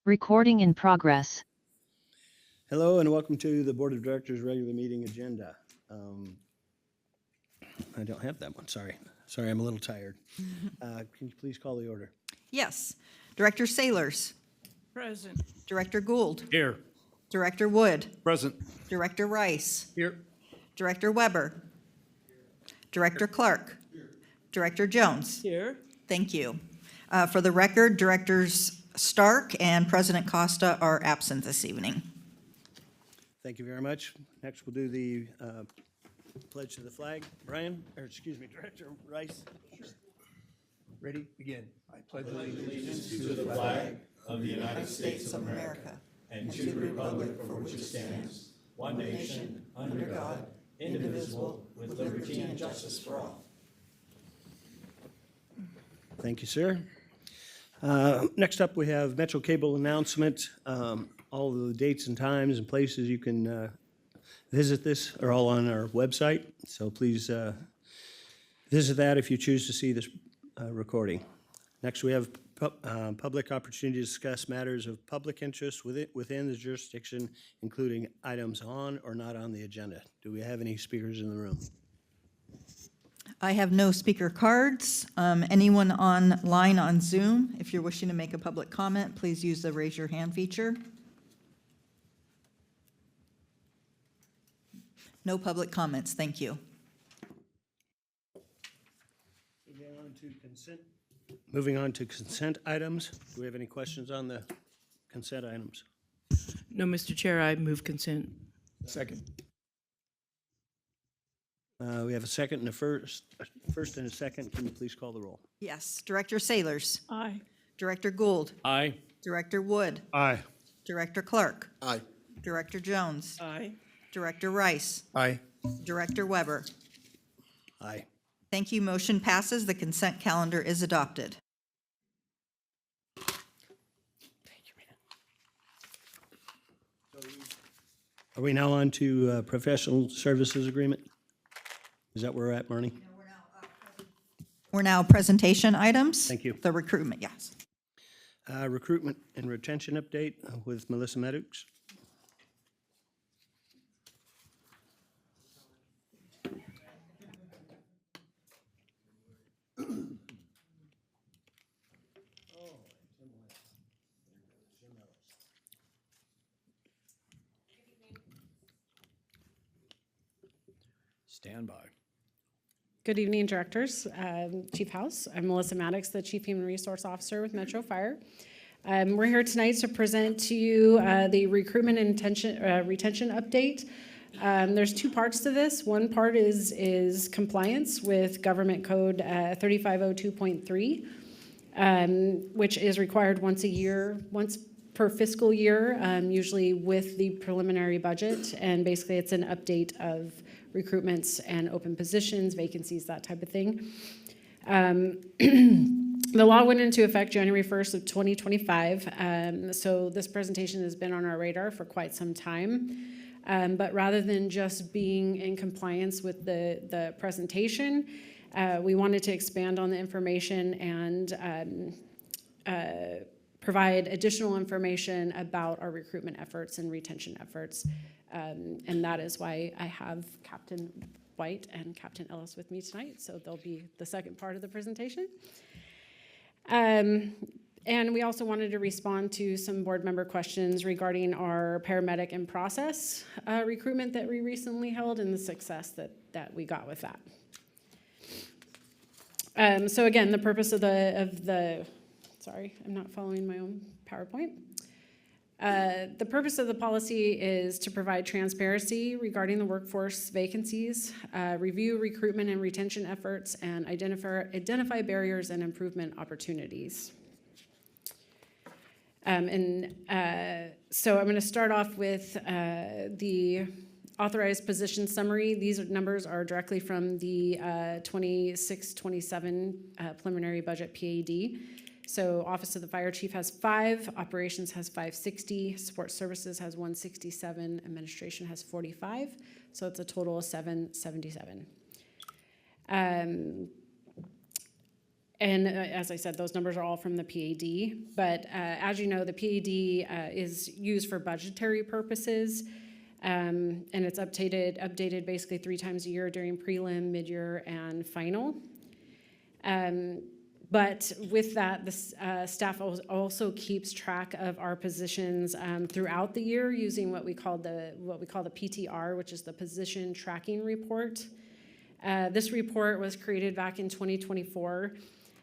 Recording in progress. Hello and welcome to the Board of Directors regular meeting agenda. I don't have that one, sorry. Sorry, I'm a little tired. Can you please call the order? Yes. Director Sailors. Present. Director Gould. Here. Director Wood. Present. Director Rice. Here. Director Weber. Director Clark. Director Jones. Here. Thank you. For the record, Directors Stark and President Costa are absent this evening. Thank you very much. Next, we'll do the pledge to the flag. Brian, or excuse me, Director Rice. Ready? Begin. I pledge allegiance to the flag of the United States of America and to the republic for which it stands, one nation, under God, indivisible, with liberty and justice for all. Thank you, sir. Next up, we have Metro Cable announcement. All of the dates and times and places you can visit this are all on our website, so please visit that if you choose to see this recording. Next, we have public opportunity to discuss matters of public interest within the jurisdiction, including items on or not on the agenda. Do we have any speakers in the room? I have no speaker cards. Anyone online on Zoom, if you're wishing to make a public comment, please use the raise your hand feature. No public comments, thank you. Moving on to consent items. Do we have any questions on the consent items? No, Mr. Chair, I move consent. Second. We have a second and a first and a second. Can you please call the roll? Yes. Director Sailors. Aye. Director Gould. Aye. Director Wood. Aye. Director Clark. Aye. Director Jones. Aye. Director Rice. Aye. Director Weber. Aye. Thank you. Motion passes. The consent calendar is adopted. Are we now on to professional services agreement? Is that where we're at, Marnie? We're now presentation items. Thank you. The recruitment, yes. Recruitment and retention update with Melissa Meadows. Stand by. Good evening, directors, Chief House. I'm Melissa Maddox, the Chief Human Resource Officer with Metro Fire. We're here tonight to present to you the recruitment and retention update. There's two parts to this. One part is compliance with Government Code 3502.3, which is required once per fiscal year, usually with the preliminary budget. And basically, it's an update of recruitments and open positions, vacancies, that type of thing. The law went into effect January 1st of 2025. So this presentation has been on our radar for quite some time. But rather than just being in compliance with the presentation, we wanted to expand on the information and provide additional information about our recruitment efforts and retention efforts. And that is why I have Captain White and Captain Ellis with me tonight. So they'll be the second part of the presentation. And we also wanted to respond to some board member questions regarding our paramedic in process recruitment that we recently held and the success that we got with that. So again, the purpose of the sorry, I'm not following my own PowerPoint. The purpose of the policy is to provide transparency regarding the workforce vacancies, review recruitment and retention efforts, and identify barriers and improvement opportunities. So I'm going to start off with the authorized position summary. These numbers are directly from the 26-27 preliminary budget PAD. So Office of the Fire Chief has 5, Operations has 560, Support Services has 167, Administration has 45, so it's a total of 777. And as I said, those numbers are all from the PAD. But as you know, the PAD is used for budgetary purposes, and it's updated basically 3 times a year during prelim, mid-year, and final. But with that, the staff also keeps track of our positions throughout the year using what we call the PTR, which is the Position Tracking Report. This report was created back in 2024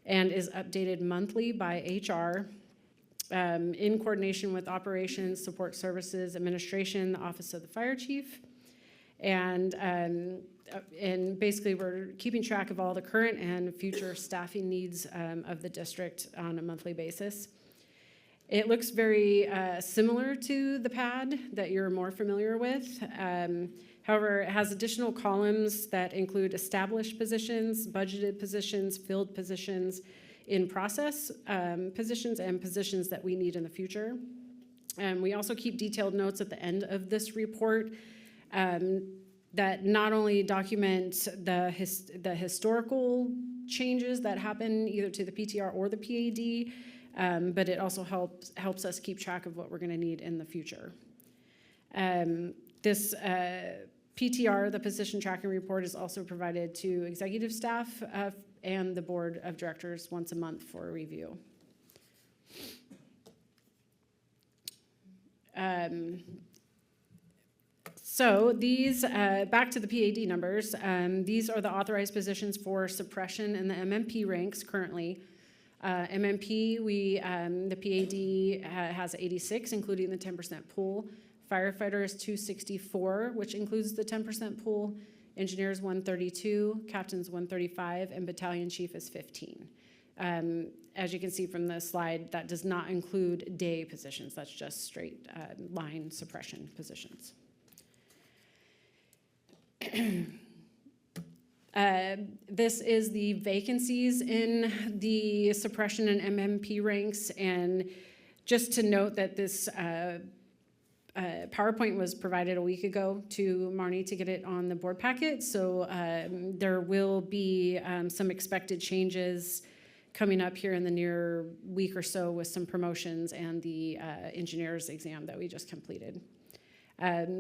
and is updated monthly by HR in coordination with Operations, Support Services, Administration, the Office of the Fire Chief. And basically we're keeping track of all the current and future staffing needs of the district on a monthly basis. It looks very similar to the PAD that you're more familiar with. However, it has additional columns that include established positions, budgeted positions, filled positions, in process positions, and positions that we need in the future. We also keep detailed notes at the end of this report that not only document the historical changes that happen either to the PTR or the PAD, but it also helps us keep track of what we're going to need in the future. This PTR, the Position Tracking Report, is also provided to executive staff and the Board of Directors once a month for review. So these, back to the PAD numbers, these are the authorized positions for suppression in the MMP ranks currently. MMP, the PAD has 86, including the 10% pool. Firefighter is 264, which includes the 10% pool. Engineers 132, captains 135, and battalion chief is 15. As you can see from the slide, that does not include day positions. That's just straight line suppression positions. This is the vacancies in the suppression and MMP ranks, and just to note that this PowerPoint was provided a week ago to Marnie to get it on the board packet, so there will be some expected changes coming up here in the near week or so with some promotions and the engineer's exam that we just completed.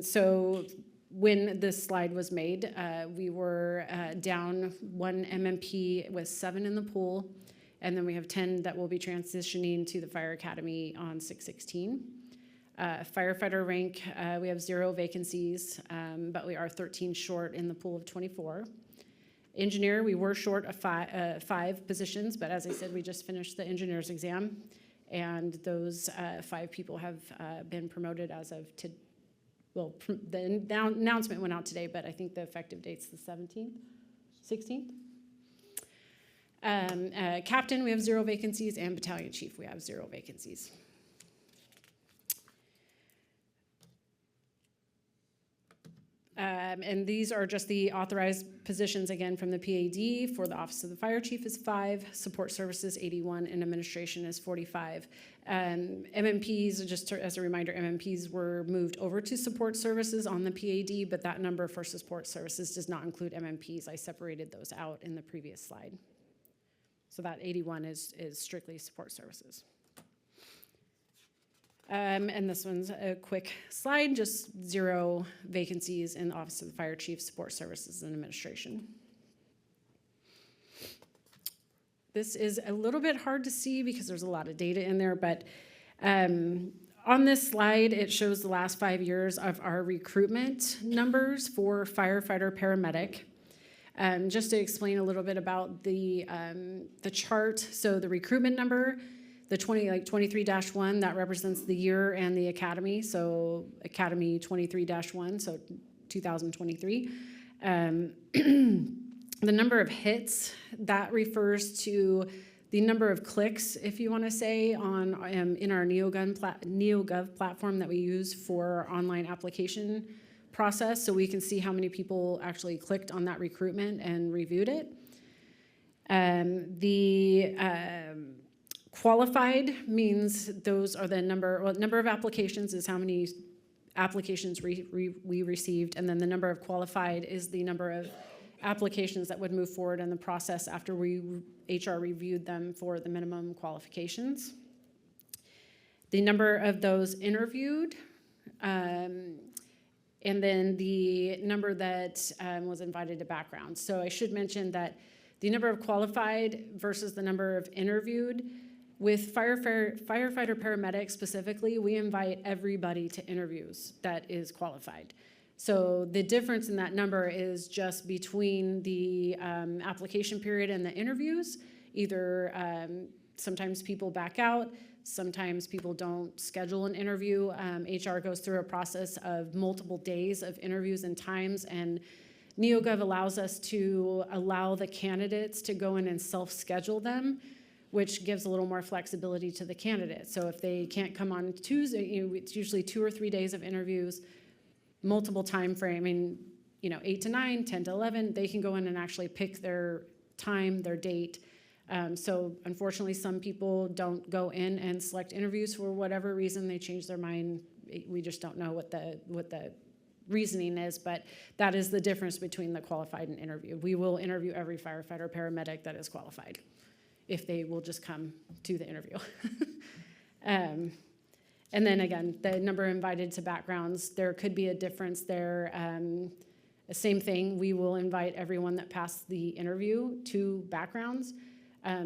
So when this slide was made, we were down 1 MMP with 7 in the pool, and then we have 10 that will be transitioning to the Fire Academy on 6/16. Firefighter rank, we have 0 vacancies, but we are 13 short in the pool of 24. Engineer, we were short of 5 positions, but as I said, we just finished the engineer's exam, and those 5 people have been promoted as of today. Well, the announcement went out today, but I think the effective date's the 17th, 16th. Captain, we have 0 vacancies, and battalion chief, we have 0 vacancies. And these are just the authorized positions, again, from the PAD. For the Office of the Fire Chief is 5, Support Services 81, and Administration is 45. MMPs, just as a reminder, MMPs were moved over to Support Services on the PAD, but that number for Support Services does not include MMPs. I separated those out in the previous slide. So that 81 is strictly Support Services. And this one's a quick slide, just 0 vacancies in the Office of the Fire Chief, Support Services, and Administration. This is a little bit hard to see because there's a lot of data in there, but on this slide, it shows the last 5 years of our recruitment numbers for firefighter paramedic. Just to explain a little bit about the chart, so the recruitment number, the 23-1, that represents the year and the academy, so Academy 23-1, so 2023. The number of hits, that refers to the number of clicks, if you want to say, on in our NeoGov platform that we use for our online application process, so we can see how many people actually clicked on that recruitment and reviewed it. Qualified means those are the number of applications is how many applications we received, and then the number of qualified is the number of applications that would move forward in the process after HR reviewed them for the minimum qualifications. The number of those interviewed, and then the number that was invited to background. So I should mention that the number of qualified versus the number of interviewed, with firefighter paramedics specifically, we invite everybody to interviews that is qualified. So the difference in that number is just between the application period and the interviews. Either sometimes people back out, sometimes people don't schedule an interview. HR goes through a process of multiple days of interviews and times, and NeoGov allows us to allow the candidates to go in and self-schedule them, which gives a little more flexibility to the candidate. So if they can't come on Tuesday, it's usually 2 or 3 days of interviews, multiple time frame, 8 to 9, 10 to 11, they can go in and actually pick their time, their date. So unfortunately, some people don't go in and select interviews for whatever reason. They change their mind. We just don't know what the reasoning is, but that is the difference between the qualified and interview. We will interview every firefighter or paramedic that is qualified, if they will just come to the interview. And then again, the number invited to backgrounds, there could be a difference there. Same thing, we will invite everyone that passed the interview to backgrounds.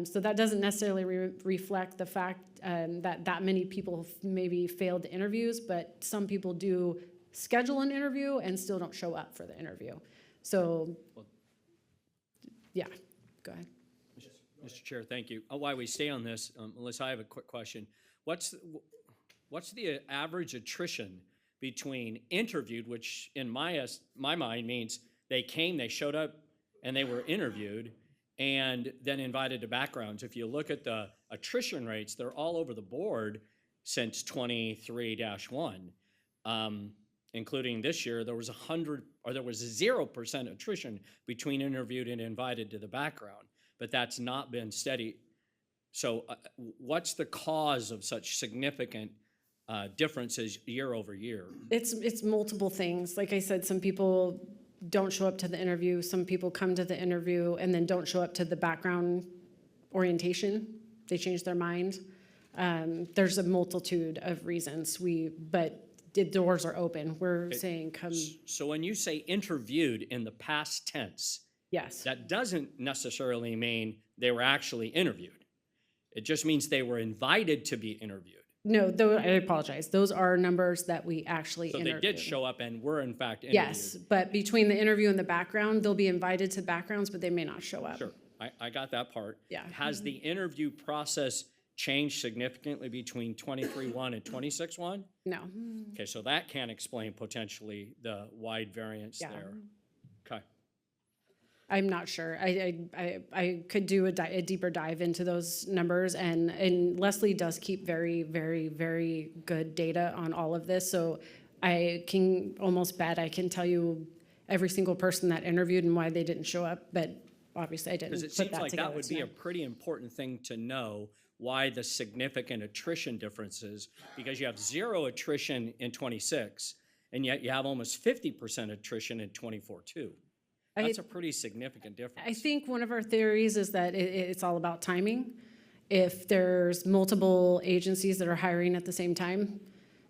So that doesn't necessarily reflect the fact that many people maybe failed the interviews, but some people do schedule an interview and still don't show up for the interview. So, yeah, go ahead. Mr. Chair, thank you. While we stay on this, Melissa, I have a quick question. What's the average attrition between interviewed, which in my mind means they came, they showed up, and they were interviewed, and then invited to backgrounds? If you look at the attrition rates, they're all over the board since 23-1, including this year. There was 0% attrition between interviewed and invited to the background, but that's not been steady. So what's the cause of such significant differences year over year? It's multiple things. Like I said, some people don't show up to the interview. Some people come to the interview and then don't show up to the background orientation. They change their mind. There's a multitude of reasons. But the doors are open. We're saying come. So when you say interviewed in the past tense, Yes. that doesn't necessarily mean they were actually interviewed. It just means they were invited to be interviewed. No, though I apologize. Those are numbers that we actually So interviewed. they did show up and were in fact interviewed. Yes, but between the interview and the background, they'll be invited to backgrounds, but they may not show up. Sure, I got that part. Yeah. Has the interview process changed significantly between 23-1 and 26-1? No. Okay, so that can explain potentially the wide variance Yeah. there. Okay. I'm not sure. I could do a deeper dive into those numbers, and Leslie does keep very, very, very good data on all of this. So I can almost bet I can tell you every single person that interviewed and why they didn't show up, but obviously I didn't Because it put seems that like together. that would be a tonight. pretty important thing to know, why the significant attrition differences, because you have 0 attrition in 26, and yet you have almost 50% attrition in 24-2. That's a pretty significant difference. I think one of our theories is that it's all about timing. If there's multiple agencies that are hiring at the same time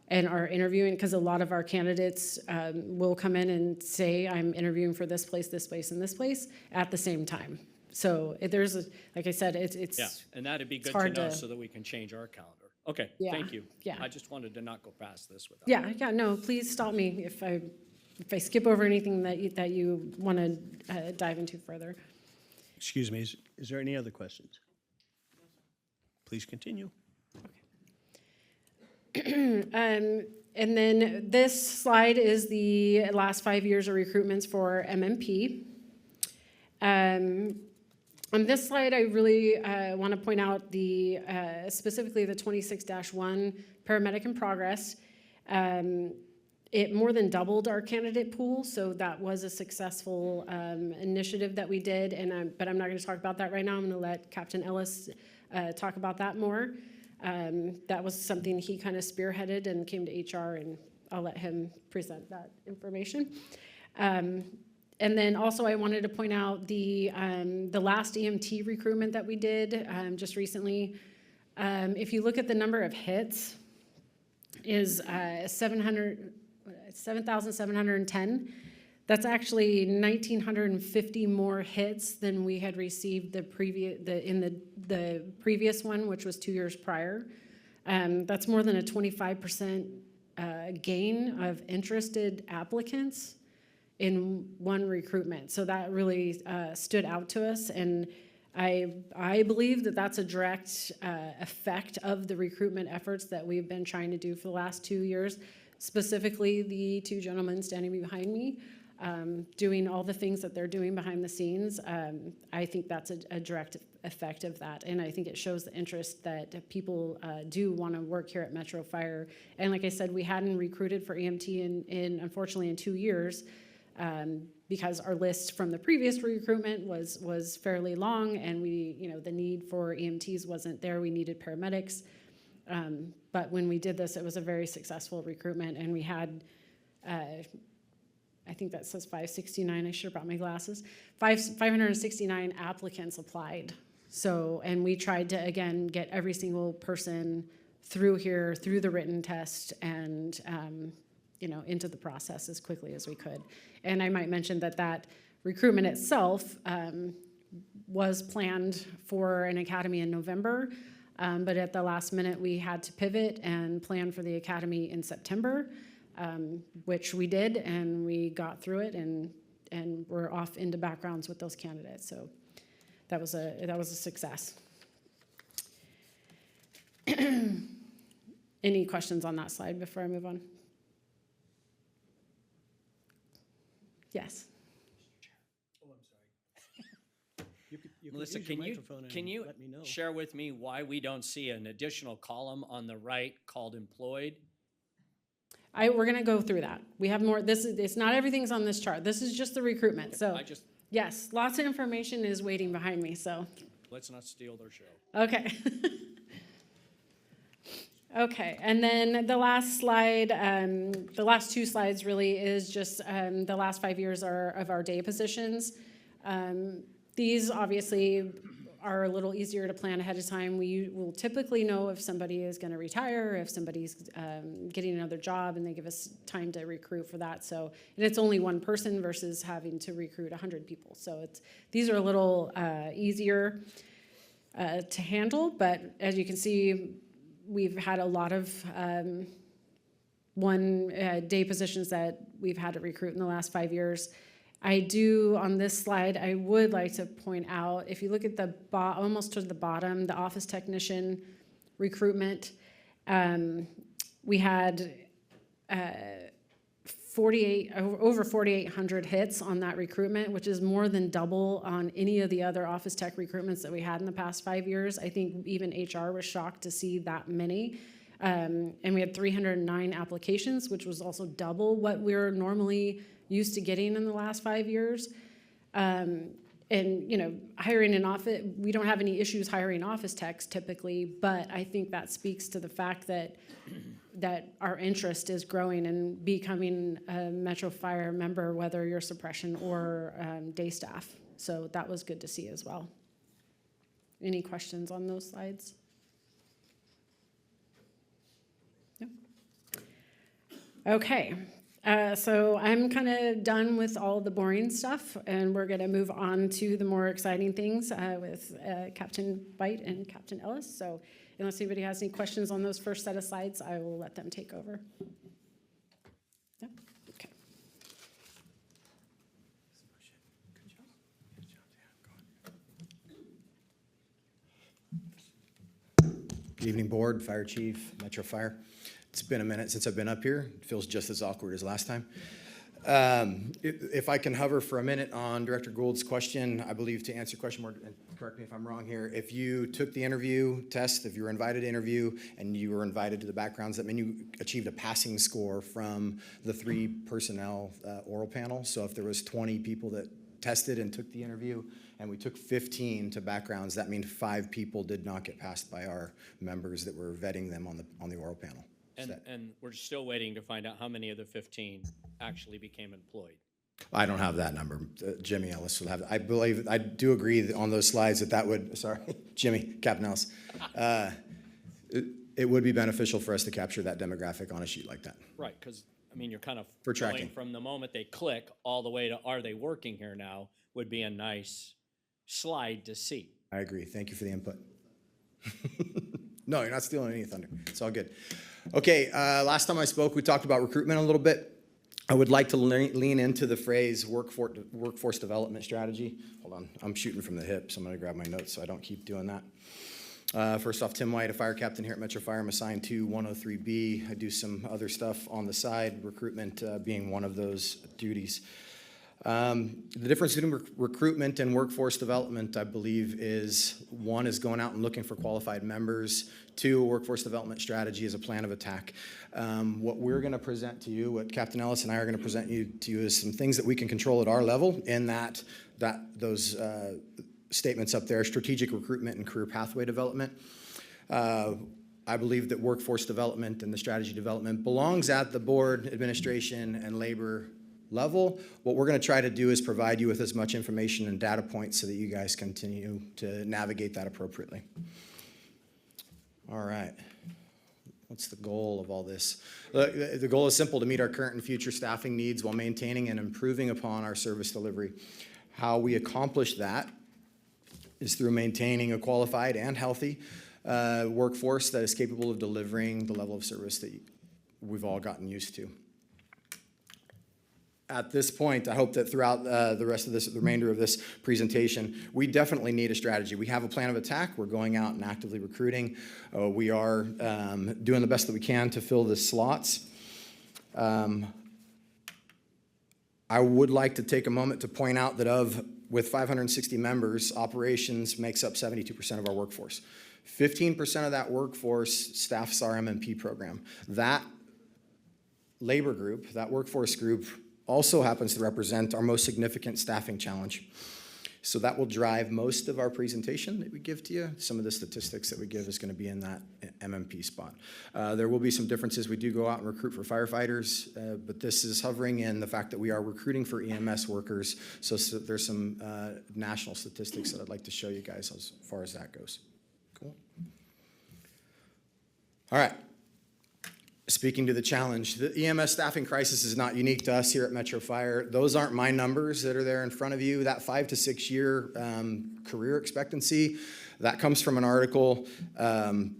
and are interviewing, because a lot of our candidates will come in and say, I'm interviewing for this place, and this place at the same time. So like I said, it's Yeah, and that'd be good to hard know to- so that we can change our calendar. Okay, Yeah, thank you. yeah. I just wanted to not go past this without. Yeah, no, please stop me if I skip over anything that you want to dive into further. Excuse me, is there any other questions? Please continue. And then this slide is the last 5 years of recruitments for MMP. On this slide, I really want to point out specifically the 26-1 paramedic in progress. It more than doubled our candidate pool, so that was a successful initiative that we did. But I'm not going to talk about that right now. I'm going to let Captain Ellis talk about that more. That was something he kind of spearheaded and came to HR, and I'll let him present that information. And And then also I wanted to point out the last EMT recruitment that we did just recently. If you look at the number of hits, is 7,710. That's actually 1,950 more hits than we had received the previous one, which was 2 years prior. That's more than a 25% gain of interested applicants in one recruitment. So that really stood out to us, and I believe that that's a direct effect of the recruitment efforts that we've been trying to do for the last 2 years, specifically the two gentlemen standing behind me, doing all the things that they're doing behind the scenes. I think that's a direct effect of that, and I think it shows the interest that people do want to work here at Metro Fire. And like I said, we hadn't recruited for EMT in unfortunately in 2 years, because our list from the previous recruitment was fairly long, and the need for EMTs wasn't there. We needed paramedics. But when we did this, it was a very successful recruitment, and we had, I think that says 569, I should have brought my glasses, 569 applicants applied. So, and we tried to, again, get every single person through here, through the written test, and into the process as quickly as we could. And I might mention that recruitment itself was planned for an academy in November, but at the last minute we had to pivot and plan for the academy in September, which we did, and we got through it, and we're off into backgrounds with those candidates. So that was a success. Any questions on that slide before I move on? Yes. Oh, I'm sorry. You Melissa, use your can microphone and you let me know. share with me why we don't see an additional column on the right called employed? We're gonna go through that. We have more. It's not everything's on this chart. This is just the recruitment. So yes, lots of information is waiting behind me. So let's not steal their show. okay. Okay, and then the last slide, the last two slides really is just the last 5 years of our day positions. These obviously are a little easier to plan ahead of time. We will typically know if somebody is going to retire, if somebody's getting another job, and they give us time to recruit for that. So, and it's only one person versus having to recruit 100 people. So these are a little easier to handle, but as you can see, we've had a lot of day positions that we've had to recruit in the last 5 years. On this slide, I would like to point out, if you look at almost to the bottom, the office technician recruitment, we had over 4,800 hits on that recruitment, which is more than double on any of the other office tech recruitments that we had in the past 5 years. I think even HR was shocked to see that many. And we had 309 applications, which was also double what we're normally used to getting in the last 5 years. And hiring an office, we don't have any issues hiring office techs typically, but I think that speaks to the fact that our interest is growing and becoming a Metro Fire member, whether you're suppression or day staff. So that was good to see as well. Any questions on those slides? No? Okay. So I'm kind of done with all the boring stuff, and we're going to move on to the more exciting things with Captain Bite and Captain Ellis. So unless anybody has any questions on those first set of slides, I will let them take over. No? Okay. Good evening, Board, Fire Chief, Metro Fire. It's been a minute since I've been up here. It feels just as awkward as last time. If I can hover for a minute on Director Gould's question, I believe to answer your question more, and correct me if I'm wrong here, if you took the interview test, if you were invited to interview and you were invited to the backgrounds, that means you achieved a passing score from the 3 personnel oral panel. So if there was 20 people that tested and took the interview, and we took 15 to backgrounds, that means 5 people did not get passed by our members that were vetting them on the oral panel. And we're still waiting to find out how many of the 15 actually became employed. I don't have that number. Jimmy Ellis will have it. I believe, I do agree that on those slides that would, sorry, Jimmy, Captain Ellis. It would be beneficial for us to capture that demographic on a sheet like that. Right, because, I mean, you're kind of For going tracking. from the moment they click all the way to are they working here now would be a nice slide to see. I agree. Thank you for the input. No, you're not stealing any thunder. It's all good. Okay, last time I spoke, we talked about recruitment a little bit. I would like to lean into the phrase workforce development strategy. Hold on, I'm shooting from the hip, so I'm gonna grab my notes so I don't keep doing that. First off, Tim White, a fire captain here at Metro Fire. I'm assigned to 103B. I do some other stuff on the side, recruitment being one of those duties. The difference between recruitment and workforce development, I believe, is one is going out and looking for qualified members. Two, a workforce development strategy is a plan of attack. What we're going to present to you, what Captain Ellis and I are going to present to you is some things that we can control at our level in those statements up there, strategic recruitment and career pathway development. I believe that workforce development and the strategy development belongs at the board, administration, and labor level. What we're going to try to do is provide you with as much information and data points so that you guys continue to navigate that appropriately. All right. What's the goal of all this? The goal is simple: to meet our current and future staffing needs while maintaining and improving upon our service delivery. How we accomplish that is through maintaining a qualified and healthy workforce that is capable of delivering the level of service that we've all gotten used to. At this point, I hope that throughout the rest of the remainder of this presentation, we definitely need a strategy. We have a plan of attack. We're going out and actively recruiting. We are doing the best that we can to fill the slots. I would like to take a moment to point out that with 560 members, operations makes up 72% of our workforce. 15% of that workforce staffs our MMP program. That labor group, that workforce group, also happens to represent our most significant staffing challenge. So that will drive most of our presentation that we give to you. Some of the statistics that we give is going to be in that MMP spot. There will be some differences. We do go out and recruit for firefighters, but this is hovering in the fact that we are recruiting for EMS workers. So there's some national statistics that I'd like to show you guys as far as that goes. Cool. All right. Speaking to the challenge, the EMS staffing crisis is not unique to us here at Metro Fire. Those aren't my numbers that are there in front of you. That 5 to 6 year career expectancy, that comes from an article, I'm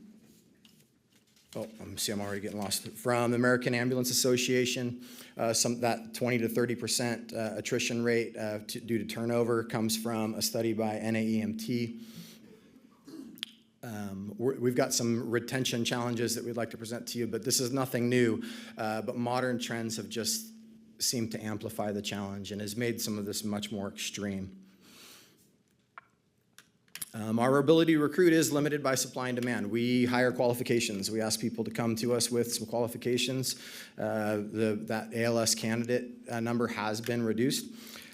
already getting lost, from the American Ambulance Association. That 20 to 30% attrition rate due to turnover comes from a study by NAEMT. We've got some retention challenges that we'd like to present to you, but this is nothing new. But modern trends have just seemed to amplify the challenge and has made some of this much more extreme. Our ability to recruit is limited by supply and demand. We hire qualifications. We ask people to come to us with some qualifications. That ALS candidate number has been reduced.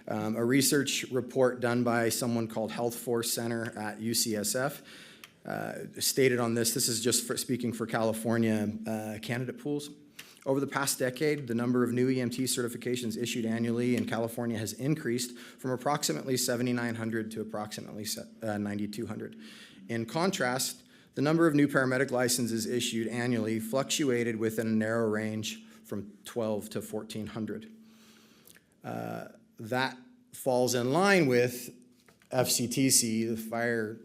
A research report done by someone called Health Force Center at UCSF stated on this is just speaking for California candidate pools. Over the past decade, the number of new EMT certifications issued annually in California has increased from approximately 7,900 to approximately 9,200. In contrast, the number of new paramedic licenses issued annually fluctuated within a narrow range from 12 to 1,400. That falls in line with FCTC, the Fire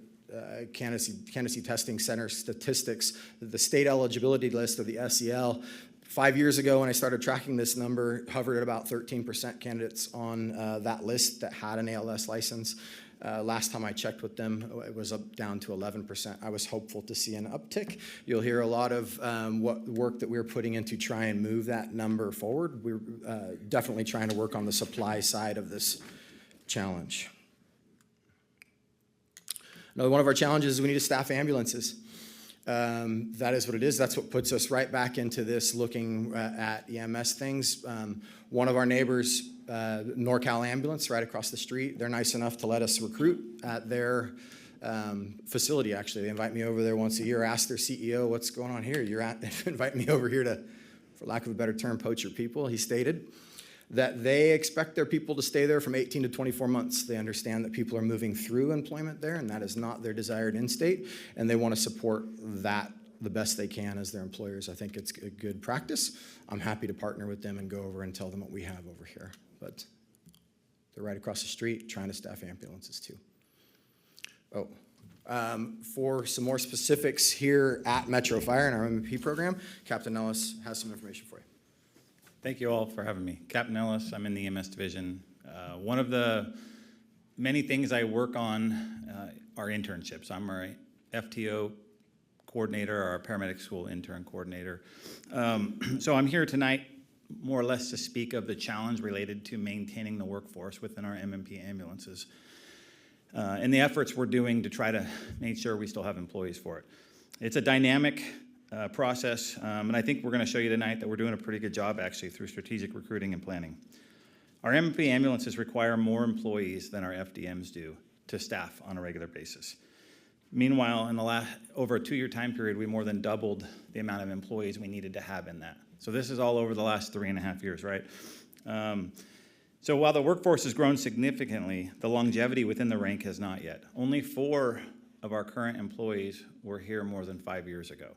Candidacy Testing Center statistics, the state eligibility list of the SEL. 5 years ago, when I started tracking this number, hovered at about 13% candidates on that list that had an ALS license. Last time I checked with them, it was down to 11%. I was hopeful to see an uptick. You'll hear a lot of work that we're putting in to try and move that number forward. We're definitely trying to work on the supply side of this challenge. Another one of our challenges is we need to staff ambulances. That is what it is. That's what puts us right back into this looking at EMS things. One of our neighbors, NorCal Ambulance, right across the street, they're nice enough to let us recruit at their facility, actually. They invite me over there once a year, ask their CEO, what's going on here? Invite me over here to, for lack of a better term, poach your people, he stated. that they expect their people to stay there from 18 to 24 months. They understand that people are moving through employment there, and that is not their desired end state, and they want to support that the best they can as their employers. I think it's a good practice. I'm happy to partner with them and go over and tell them what we have over here. But they're right across the street trying to staff ambulances too. For some more specifics here at Metro Fire and our MP program, Captain Ellis has some information for you. Thank you all for having me. Captain Ellis, I'm in the EMS division. One of the many things I work on are internships. I'm our FTO coordinator, our paramedic school intern coordinator. So I'm here tonight more or less to speak of the challenge related to maintaining the workforce within our MMP ambulances and the efforts we're doing to try to make sure we still have employees for it. It's a dynamic process, and I think we're going to show you tonight that we're doing a pretty good job actually through strategic recruiting and planning. Our MP ambulances require more employees than our FDMs do to staff on a regular basis. Meanwhile, in the over a 2-year time period, we more than doubled the amount of employees we needed to have in that. So this is all over the last 3.5 years, right? So while the workforce has grown significantly, the longevity within the rank has not yet. Only 4 of our current employees were here more than 5 years ago.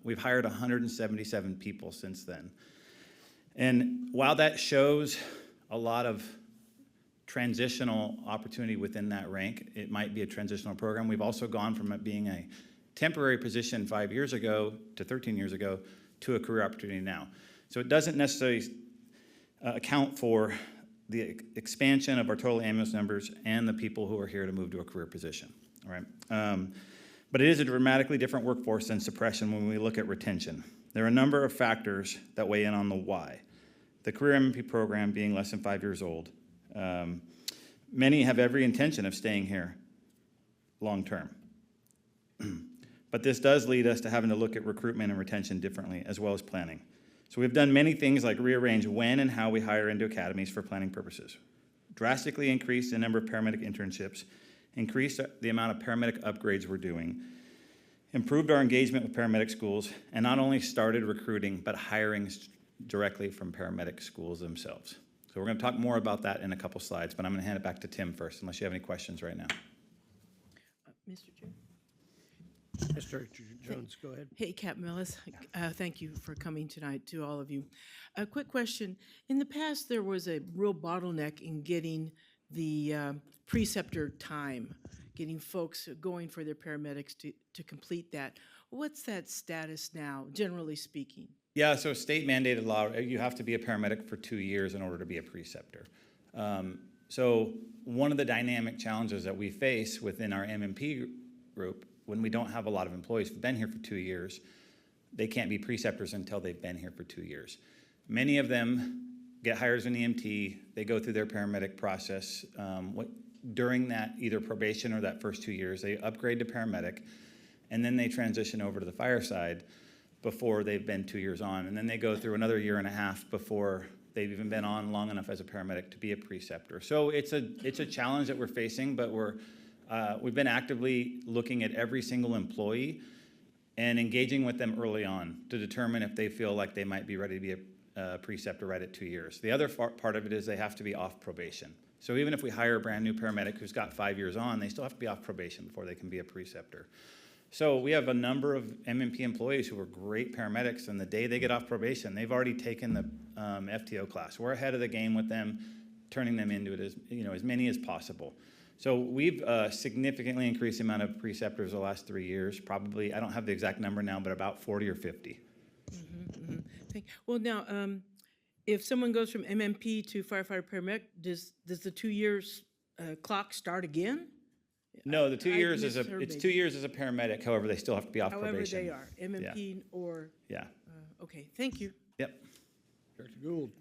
We've hired 177 people since then. And while that shows a lot of transitional opportunity within that rank, it might be a transitional program. We've also gone from it being a temporary position 5 years ago to 13 years ago to a career opportunity now. So it doesn't necessarily account for the expansion of our total ambulance numbers and the people who are here to move to a career position, all right? But it is a dramatically different workforce than suppression when we look at retention. There are a number of factors that weigh in on the why. The career MP program being less than 5 years old. Many have every intention of staying here long term. But this does lead us to having to look at recruitment and retention differently, as well as planning. So we've done many things like rearrange when and how we hire into academies for planning purposes, drastically increased the number of paramedic internships, increased the amount of paramedic upgrades we're doing, improved our engagement with paramedic schools, and not only started recruiting, but hiring directly from paramedic schools themselves. So we're going to talk more about that in a couple slides, but I'm going to hand it back to Tim first, unless you have any questions right now. Mr. Chair. Mr. Jones, go ahead. Hey, Captain Ellis. Thank you for coming tonight to all of you. A quick question. In the past, there was a real bottleneck in getting the preceptor time, getting folks going for their paramedics to complete that. What's that status now, generally speaking? Yeah, so state mandated law, you have to be a paramedic for 2 years in order to be a preceptor. So one of the dynamic challenges that we face within our MMP group, when we don't have a lot of employees who've been here for 2 years, they can't be preceptors until they've been here for 2 years. Many of them get hired as an EMT, they go through their paramedic process. During that either probation or that first 2 years, they upgrade to paramedic, and then they transition over to the fire side before they've been 2 years on. And then they go through another 1.5 years before they've even been on long enough as a paramedic to be a preceptor. So it's a challenge that we're facing, but we've been actively looking at every single employee and engaging with them early on to determine if they feel like they might be ready to be a preceptor right at 2 years. The other part of it is they have to be off probation. So even if we hire a brand new paramedic who's got 5 years on, they still have to be off probation before they can be a preceptor. So we have a number of MMP employees who are great paramedics, and the day they get off probation, they've already taken the FTO class. We're ahead of the game with them, turning them into it as many as possible. So we've significantly increased the amount of preceptors the last 3 years. Probably, I don't have the exact number now, but about 40 or 50. Well, now, if someone goes from MMP to firefighter paramedic, does the 2 years clock start again? No, the 2 years is misheard it's maybe. 2 years as a paramedic. However, they still have to be off probation. However they are, MMP or, Yeah. okay, thank you. Yep. Director Gould.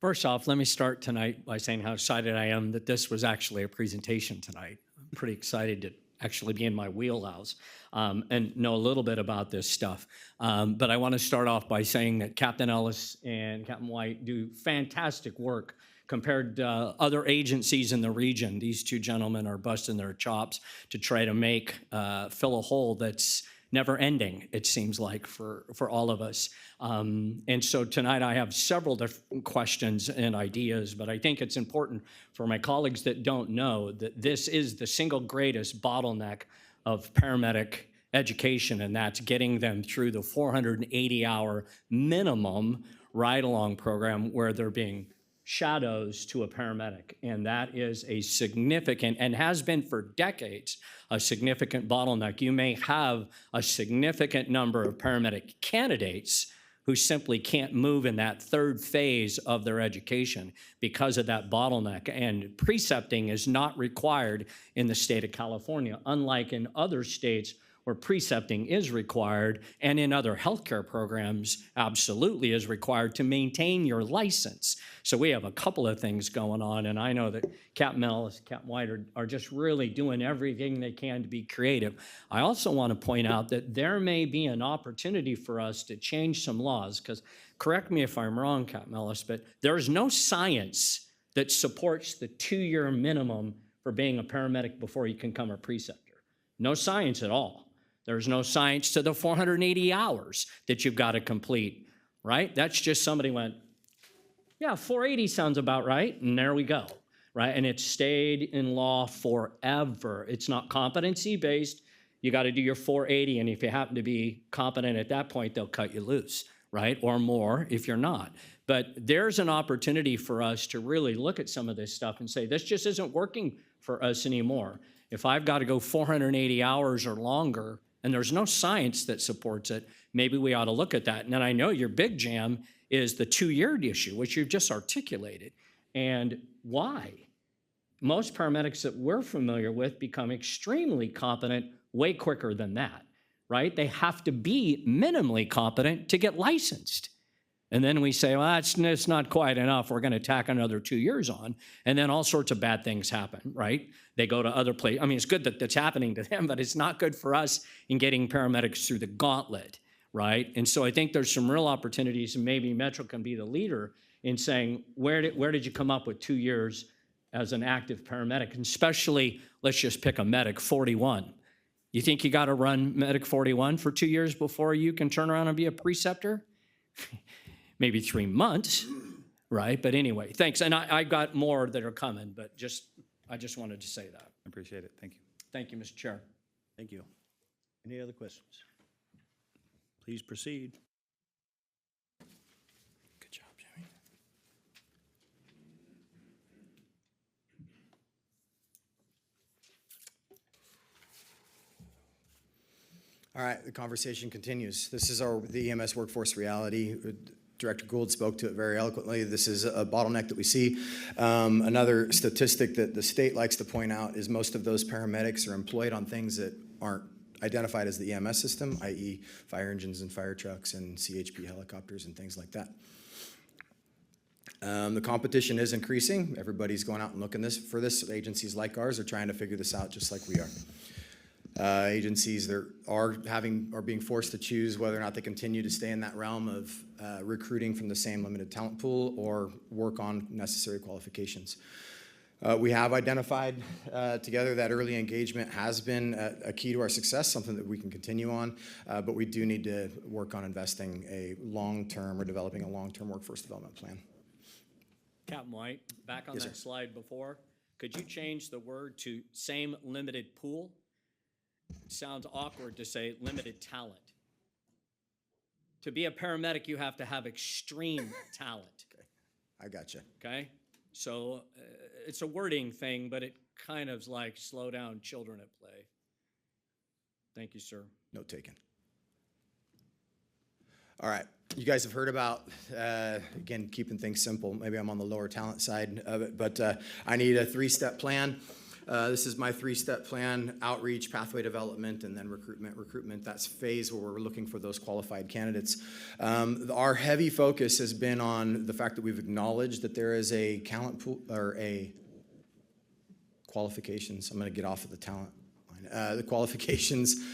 First off, let me start tonight by saying how excited I am that this was actually a presentation tonight. I'm pretty excited to actually be in my wheelhouse and know a little bit about this stuff. But I want to start off by saying that Captain Ellis and Captain White do fantastic work compared to other agencies in the region. These two gentlemen are busting their chops to try to fill a hole that's never ending, it seems like, for all of us. And so tonight I have several different questions and ideas, but I think it's important for my colleagues that don't know that this is the single greatest bottleneck of paramedic education, and that's getting them through the 480-hour minimum ride-along program where they're being shadows to a paramedic. And that is a significant, and has been for decades, a significant bottleneck. You may have a significant number of paramedic candidates who simply can't move in that third phase of their education because of that bottleneck. And precepting is not required in the state of California, unlike in other states where precepting is required, and in other healthcare programs absolutely is required to maintain your license. So we have a couple of things going on, and I know that Captain Ellis, Captain White are just really doing everything they can to be creative. I also want to point out that there may be an opportunity for us to change some laws, because correct me if I'm wrong, Captain Ellis, but there's no science that supports the 2-year minimum for being a paramedic before you can become a preceptor. No science at all. There's no science to the 480 hours that you've got to complete, right? That's just somebody went, yeah, 480 sounds about right, and there we go, right? And it's stayed in law forever. It's not competency-based. You got to do your 480, and if you happen to be competent at that point, they'll cut you loose, right? Or more if you're not. But there's an opportunity for us to really look at some of this stuff and say, this just isn't working for us anymore. If I've got to go 480 hours or longer, and there's no science that supports it, maybe we ought to look at that. And then I know your big jam is the 2-year issue, which you've just articulated. And why? Most paramedics that we're familiar with become extremely competent way quicker than that, right? They have to be minimally competent to get licensed. And then we say, well, it's not quite enough. We're going to tack another 2 years on. And then all sorts of bad things happen, right? They go to other places. I mean, it's good that that's happening to them, but it's not good for us in getting paramedics through the gauntlet, right? And so I think there's some real opportunities, and maybe Metro can be the leader in saying, where did you come up with 2 years as an active paramedic? And especially, let's just pick a medic, 41. You think you got to run medic 41 for 2 years before you can turn around and be a preceptor? Maybe 3 months, right? But anyway, thanks. And I got more that are coming, but I just wanted to say that. I appreciate it. Thank you. Thank you, Mr. Chair. Thank you. Any other questions? Please proceed. Good job, Jimmy. All right, the conversation continues. This is the EMS workforce reality. Director Gould spoke to it very eloquently. This is a bottleneck that we see. Another statistic that the state likes to point out is most of those paramedics are employed on things that aren't identified as the EMS system, i.e. fire engines and fire trucks and CHP helicopters and things like that. The competition is increasing. Everybody's going out and looking for this. Agencies like ours are trying to figure this out just like we are. Agencies that are being forced to choose whether or not they continue to stay in that realm of recruiting from the same limited talent pool or work on necessary qualifications. We have identified together that early engagement has been a key to our success, something that we can continue on, but we do need to work on investing a long-term or developing a long-term workforce development plan. Captain White, back on Yes, that sir. slide before, could you change the word to same limited pool? It sounds awkward to say limited talent. To be a paramedic, you have to have extreme talent, I gotcha. okay? So it's a wording thing, but it kind of is like slow down, children at play. Thank you, sir. Note taken. All right, you guys have heard about, again, keeping things simple. Maybe I'm on the lower talent side of it, but I need a 3-step plan. This is my 3-step plan: outreach, pathway development, and then recruitment. Recruitment, that's phase where we're looking for those qualified candidates. Our heavy focus has been on the fact that we've acknowledged that there is a talent pool, or a qualifications. I'm gonna get off of the talent line. The qualifications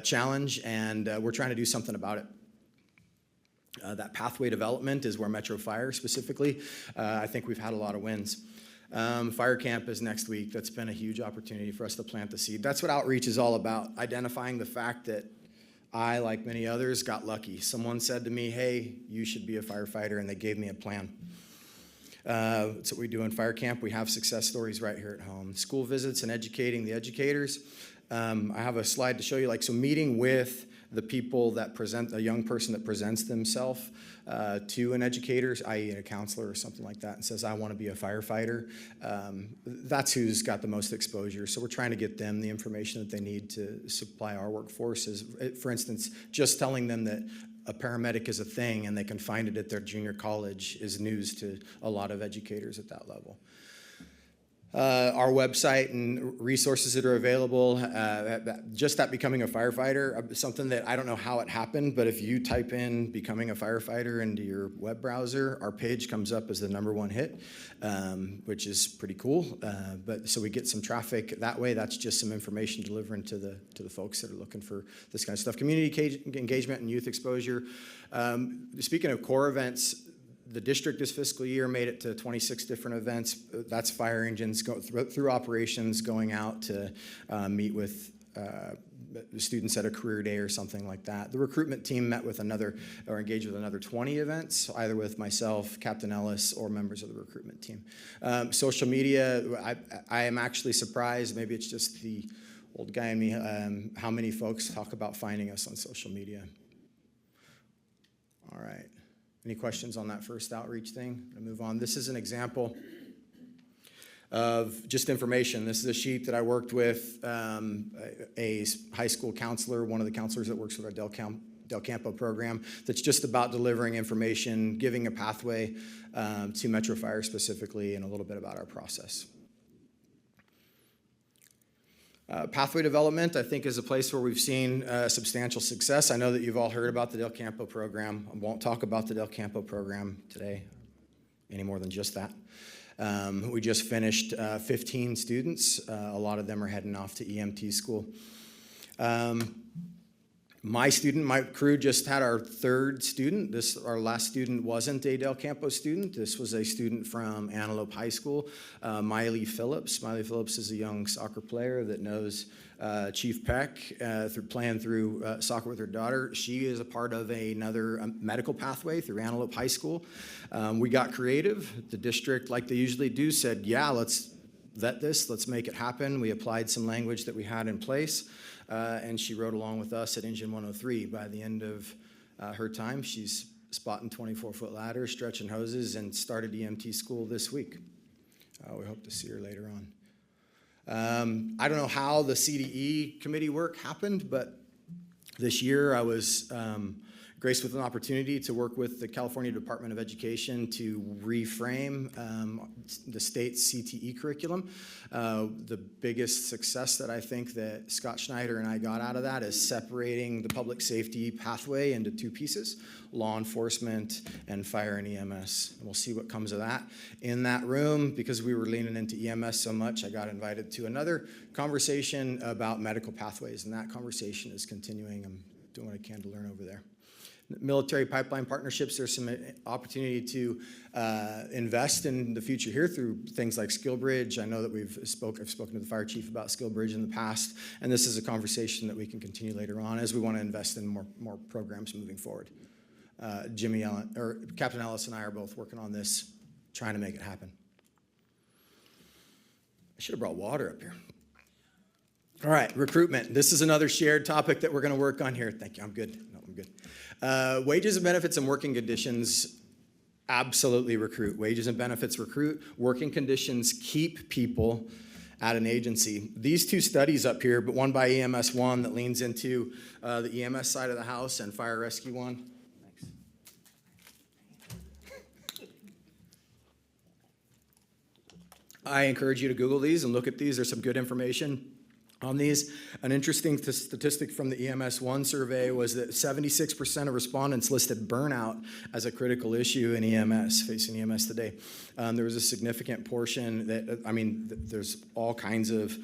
challenge, and we're trying to do something about it. That pathway development is where Metro Fire specifically, I think we've had a lot of wins. Fire camp is next week. That's been a huge opportunity for us to plant the seed. That's what outreach is all about, identifying the fact that I, like many others, got lucky. Someone said to me, hey, you should be a firefighter, and they gave me a plan. That's what we do in fire camp. We have success stories right here at home. School visits and educating the educators. I have a slide to show you, so meeting with the people that present, a young person that presents themselves to an educator, i.e. a counselor or something like that, and says, I want to be a firefighter. That's who's got the most exposure. So we're trying to get them the information that they need to supply our workforce. For instance, just telling them that a paramedic is a thing and they can find it at their junior college is news to a lot of educators at that level. Our website and resources that are available, just that becoming a firefighter, something that I don't know how it happened, but if you type in becoming a firefighter into your web browser, our page comes up as the #1 hit, which is pretty cool. But so we get some traffic that way. That's just some information delivering to the folks that are looking for this kind of stuff. Community engagement and youth exposure. Speaking of core events, the district this fiscal year made it to 26 different events. That's fire engines through operations, going out to meet with students at a career day or something like that. The recruitment team met with engaged with another 20 events, either with myself, Captain Ellis, or members of the recruitment team. Social media, I am actually surprised, maybe it's just the old guy in me, how many folks talk about finding us on social media. All right. Any questions on that first outreach thing? I'm gonna move on. This is an example of just information. This is a sheet that I worked with a high school counselor, one of the counselors that works with our Del Campo program, that's just about delivering information, giving a pathway to Metro Fire specifically, and a little bit about our process. Pathway development, I think, is a place where we've seen substantial success. I know that you've all heard about the Del Campo program. I won't talk about the Del Campo program today any more than just that. We just finished 15 students. A lot of them are heading off to EMT school. My crew just had our third student. Our last student wasn't a Del Campo student. This was a student from Antelope High School, Miley Phillips. Miley Phillips is a young soccer player that knows Chief Peck through playing through soccer with her daughter. She is a part of another medical pathway through Antelope High School. We got creative. The district, like they usually do, said, yeah, let's vet this, let's make it happen. We applied some language that we had in place. And she rode along with us at Engine 103. By the end of her time, she's spotting 24-foot ladders, stretching hoses, and started EMT school this week. We hope to see her later on. I don't know how the CDE committee work happened, but this year I was graced with an opportunity to work with the California Department of Education to reframe the state's CTE curriculum. The biggest success that I think that Scott Schneider and I got out of that is separating the public safety pathway into two pieces, law enforcement and fire and EMS. And we'll see what comes of that. In that room, because we were leaning into EMS so much, I got invited to another conversation about medical pathways, and that conversation is continuing. I'm doing what I can to learn over there. Military pipeline partnerships, there's some opportunity to invest in the future here through things like SkillBridge. I know that I've spoken to the fire chief about SkillBridge in the past, and this is a conversation that we can continue later on as we want to invest in more programs moving forward. Captain Ellis and I are both working on this, trying to make it happen. I should have brought water up here. All right, recruitment. This is another shared topic that we're going to work on here. Thank you. I'm good. No, I'm good. Wages and benefits and working conditions, absolutely recruit. Wages and benefits recruit. Working conditions keep people at an agency. These two studies up here, but one by EMS One that leans into the EMS side of the house, and Fire Rescue One. I encourage you to Google these and look at these. There's some good information on these. An interesting statistic from the EMS One survey was that 76% of respondents listed burnout as a critical issue in EMS, facing EMS today. There was a significant portion there's all kinds of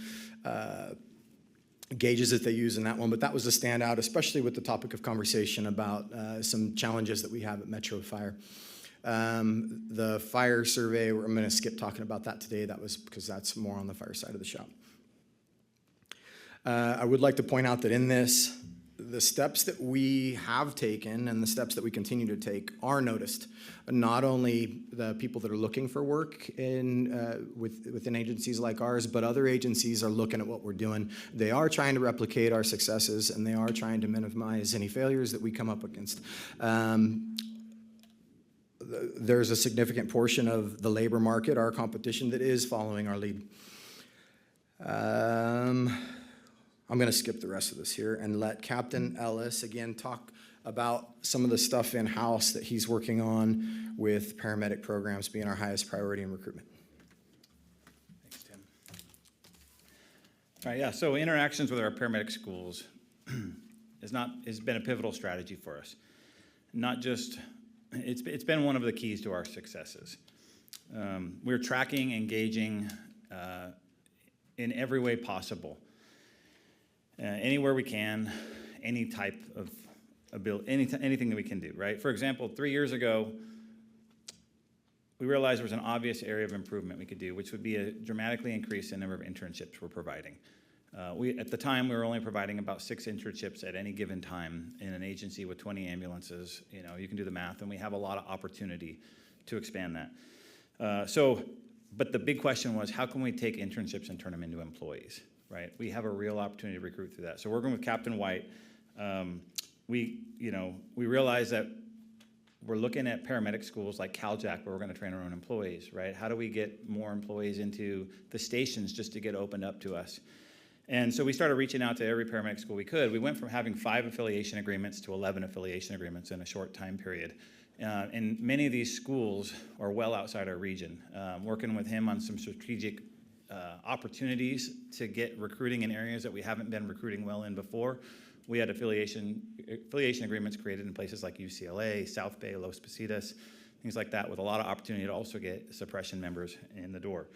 gauges that they use in that one, but that was a standout, especially with the topic of conversation about some challenges that we have at Metro Fire. The fire survey, I'm going to skip talking about that today. That was because that's more on the fire side of the shop. I would like to point out that in this, the steps that we have taken and the steps that we continue to take are noticed. Not only the people that are looking for work within agencies like ours, but other agencies are looking at what we're doing. They are trying to replicate our successes, and they are trying to minimize any failures that we come up against. There's a significant portion of the labor market, our competition, that is following our lead. I'm going to skip the rest of this here and let Captain Ellis again talk about some of the stuff in-house that he's working on with paramedic programs being our highest priority in recruitment. Thanks, Tim. All right, yeah, so interactions with our paramedic schools has been a pivotal strategy for us. Not just, it's been one of the keys to our successes. We're tracking, engaging in every way possible. Anywhere we can, any type of anything that we can do, right? For example, 3 years ago, we realized there was an obvious area of improvement we could do, which would be a dramatically increase in the number of internships we're providing. At the time, we were only providing about 6 internships at any given time in an agency with 20 ambulances. You know, you can do the math, and we have a lot of opportunity to expand that. But the big question was, how can we take internships and turn them into employees? Right, we have a real opportunity to recruit through that. So working with Captain White, we realize that we're looking at paramedic schools like CalJack, where we're going to train our own employees. Right, how do we get more employees into the stations just to get opened up to us? And so we started reaching out to every paramedic school we could. We went from having 5 affiliation agreements to 11 affiliation agreements in a short time period. And many of these schools are well outside our region. Working with him on some strategic opportunities to get recruiting in areas that we haven't been recruiting well in before. We had affiliation agreements created in places like UCLA, South Bay, Los Positas, things like that, with a lot of opportunity to also get suppression members in the door.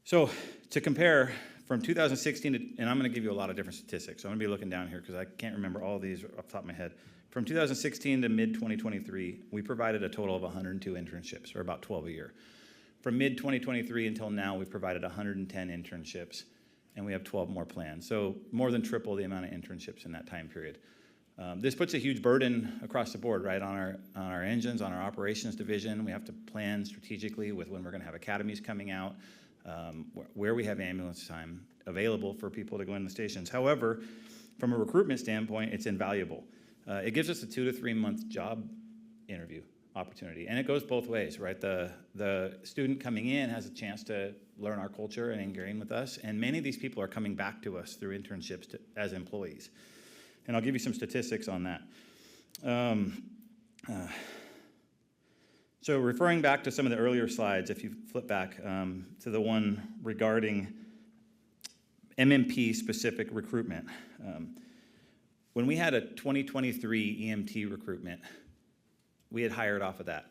So to compare, from 2016 to, and I'm going to give you a lot of different statistics, so I'm going to be looking down here because I can't remember all of these off the top of my head. From 2016 to mid-2023, we provided a total of 102 internships, or about 12 a year. From mid-2023 until now, we've provided 110 internships, and we have 12 more planned. So more than triple the amount of internships in that time period. This puts a huge burden across the board, right, on our engines, on our operations division. We have to plan strategically with when we're going to have academies coming out, where we have ambulance time available for people to go in the stations. However, from a recruitment standpoint, it's invaluable. It gives us a 2 to 3 month job interview opportunity, and it goes both ways, right? The student coming in has a chance to learn our culture and ingrain with us, and many of these people are coming back to us through internships as employees. And I'll give you some statistics on that. So referring back to some of the earlier slides, if you flip back to the one regarding MMP-specific recruitment. When we had a 2023 EMT recruitment, we had hired off of that.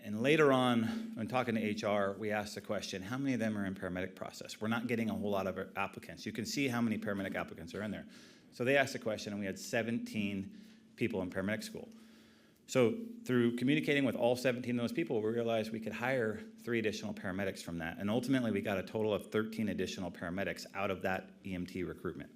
And later on, when talking to HR, we asked the question, how many of them are in paramedic process? We're not getting a whole lot of applicants. You can see how many paramedic applicants are in there. So they asked the question, and we had 17 people in paramedic school. So through communicating with all 17 of those people, we realized we could hire 3 additional paramedics from that. And ultimately, we got a total of 13 additional paramedics out of that EMT recruitment.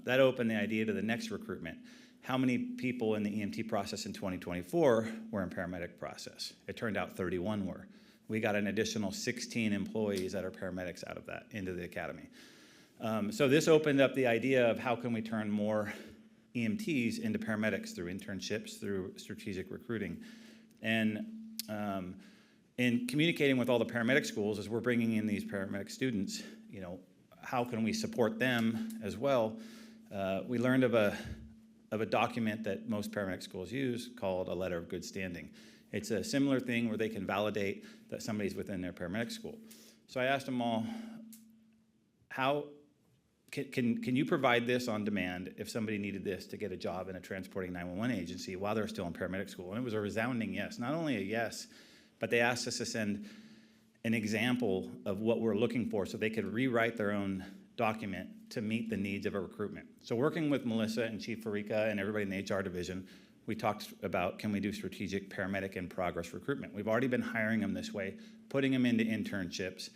That opened the idea to the next recruitment. How many people in the EMT process in 2024 were in paramedic process? It turned out 31 were. We got an additional 16 employees that are paramedics out of that into the academy. So this opened up the idea of how can we turn more EMTs into paramedics through internships, through strategic recruiting. And in communicating with all the paramedic schools as we're bringing in these paramedic students, you know, how can we support them as well? We learned of a document that most paramedic schools use called a letter of good standing. It's a similar thing where they can validate that somebody's within their paramedic school. So I asked them all, how can you provide this on demand if somebody needed this to get a job in a transporting 911 agency while they're still in paramedic school? And it was a resounding yes. Not only a yes, but they asked us to send an example of what we're looking for so they could rewrite their own document to meet the needs of a recruitment. So working with Melissa and Chief Farika and everybody in the HR division, we talked about, can we do strategic paramedic in progress recruitment? We've already been hiring them this way, putting them into internships.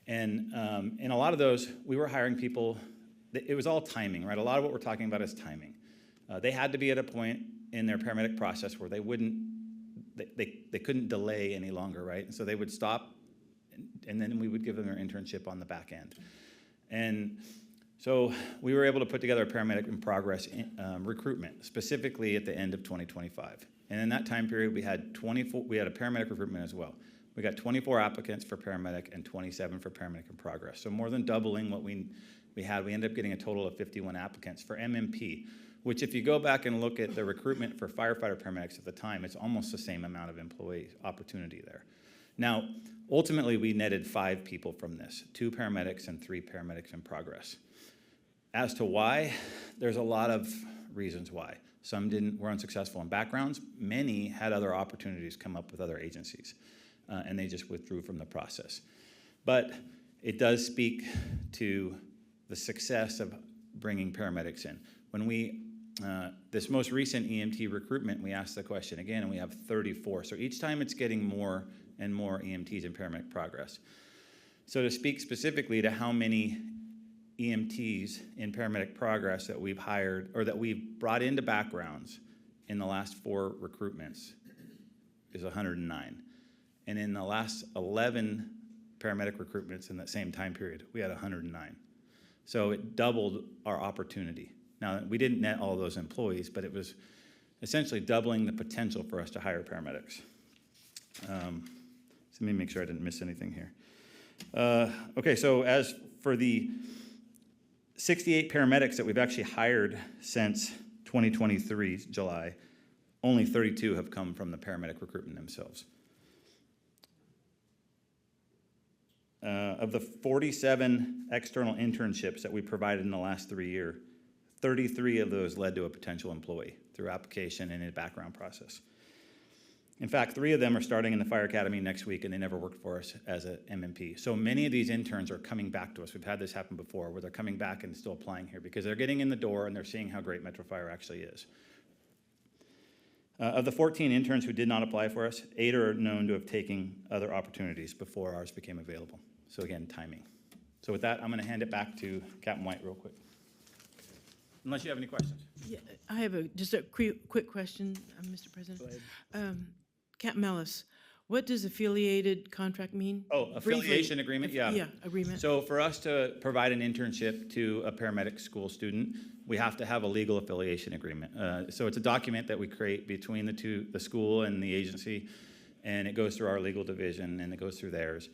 And in a lot of those, we were hiring people it was all timing, right? A lot of what we're talking about is timing. They had to be at a point in their paramedic process where they couldn't delay any longer, right? And so they would stop, and then we would give them their internship on the back end. And so we were able to put together a paramedic in progress recruitment, specifically at the end of 2025. And in that time period, we had a paramedic recruitment as well. We got 24 applicants for paramedic and 27 for paramedic in progress. So more than doubling what we had. We ended up getting a total of 51 applicants for MMP, which if you go back and look at the recruitment for firefighter paramedics at the time, it's almost the same amount of employee opportunity there. Now, ultimately, we netted 5 people from this, 2 paramedics and 3 paramedics in progress. As to why, there's a lot of reasons why. Some were unsuccessful in backgrounds. Many had other opportunities come up with other agencies, and they just withdrew from the process. But it does speak to the success of bringing paramedics in. When this most recent EMT recruitment, we asked the question again, and we have 34. So each time it's getting more and more EMTs in paramedic progress. So to speak specifically to how many EMTs in paramedic progress that we've hired or that we've brought into backgrounds in the last 4 recruitments is 109. And in the last 11 paramedic recruitments in that same time period, we had 109. So it doubled our opportunity. Now, we didn't net all those employees, but it was essentially doubling the potential for us to hire paramedics. So let me make sure I didn't miss anything here. Okay, so as for the 68 paramedics that we've actually hired since 2023, July, only 32 have come from the paramedic recruitment themselves. Of the 47 external internships that we provided in the last 3 years, 33 of those led to a potential employee through application and a background process. In fact, 3 of them are starting in the fire academy next week, and they never worked for us as an MMP. So many of these interns are coming back to us. We've had this happen before, where they're coming back and still applying here because they're getting in the door and they're seeing how great Metro Fire actually is. Of the 14 interns who did not apply for us, 8 are known to have taken other opportunities before ours became available. So again, timing. So with that, I'm going to hand it back to Captain White real quick. Unless you have any questions. Yeah, I have just a quick question, Mr. President. Captain Mellis, what does affiliated contract mean? Oh, affiliation Briefly. agreement, yeah. Yeah, agreement. So for us to provide an internship to a paramedic school student, we have to have a legal affiliation agreement. So it's a document that we create between the school and the agency, and it goes through our legal division and it goes through theirs,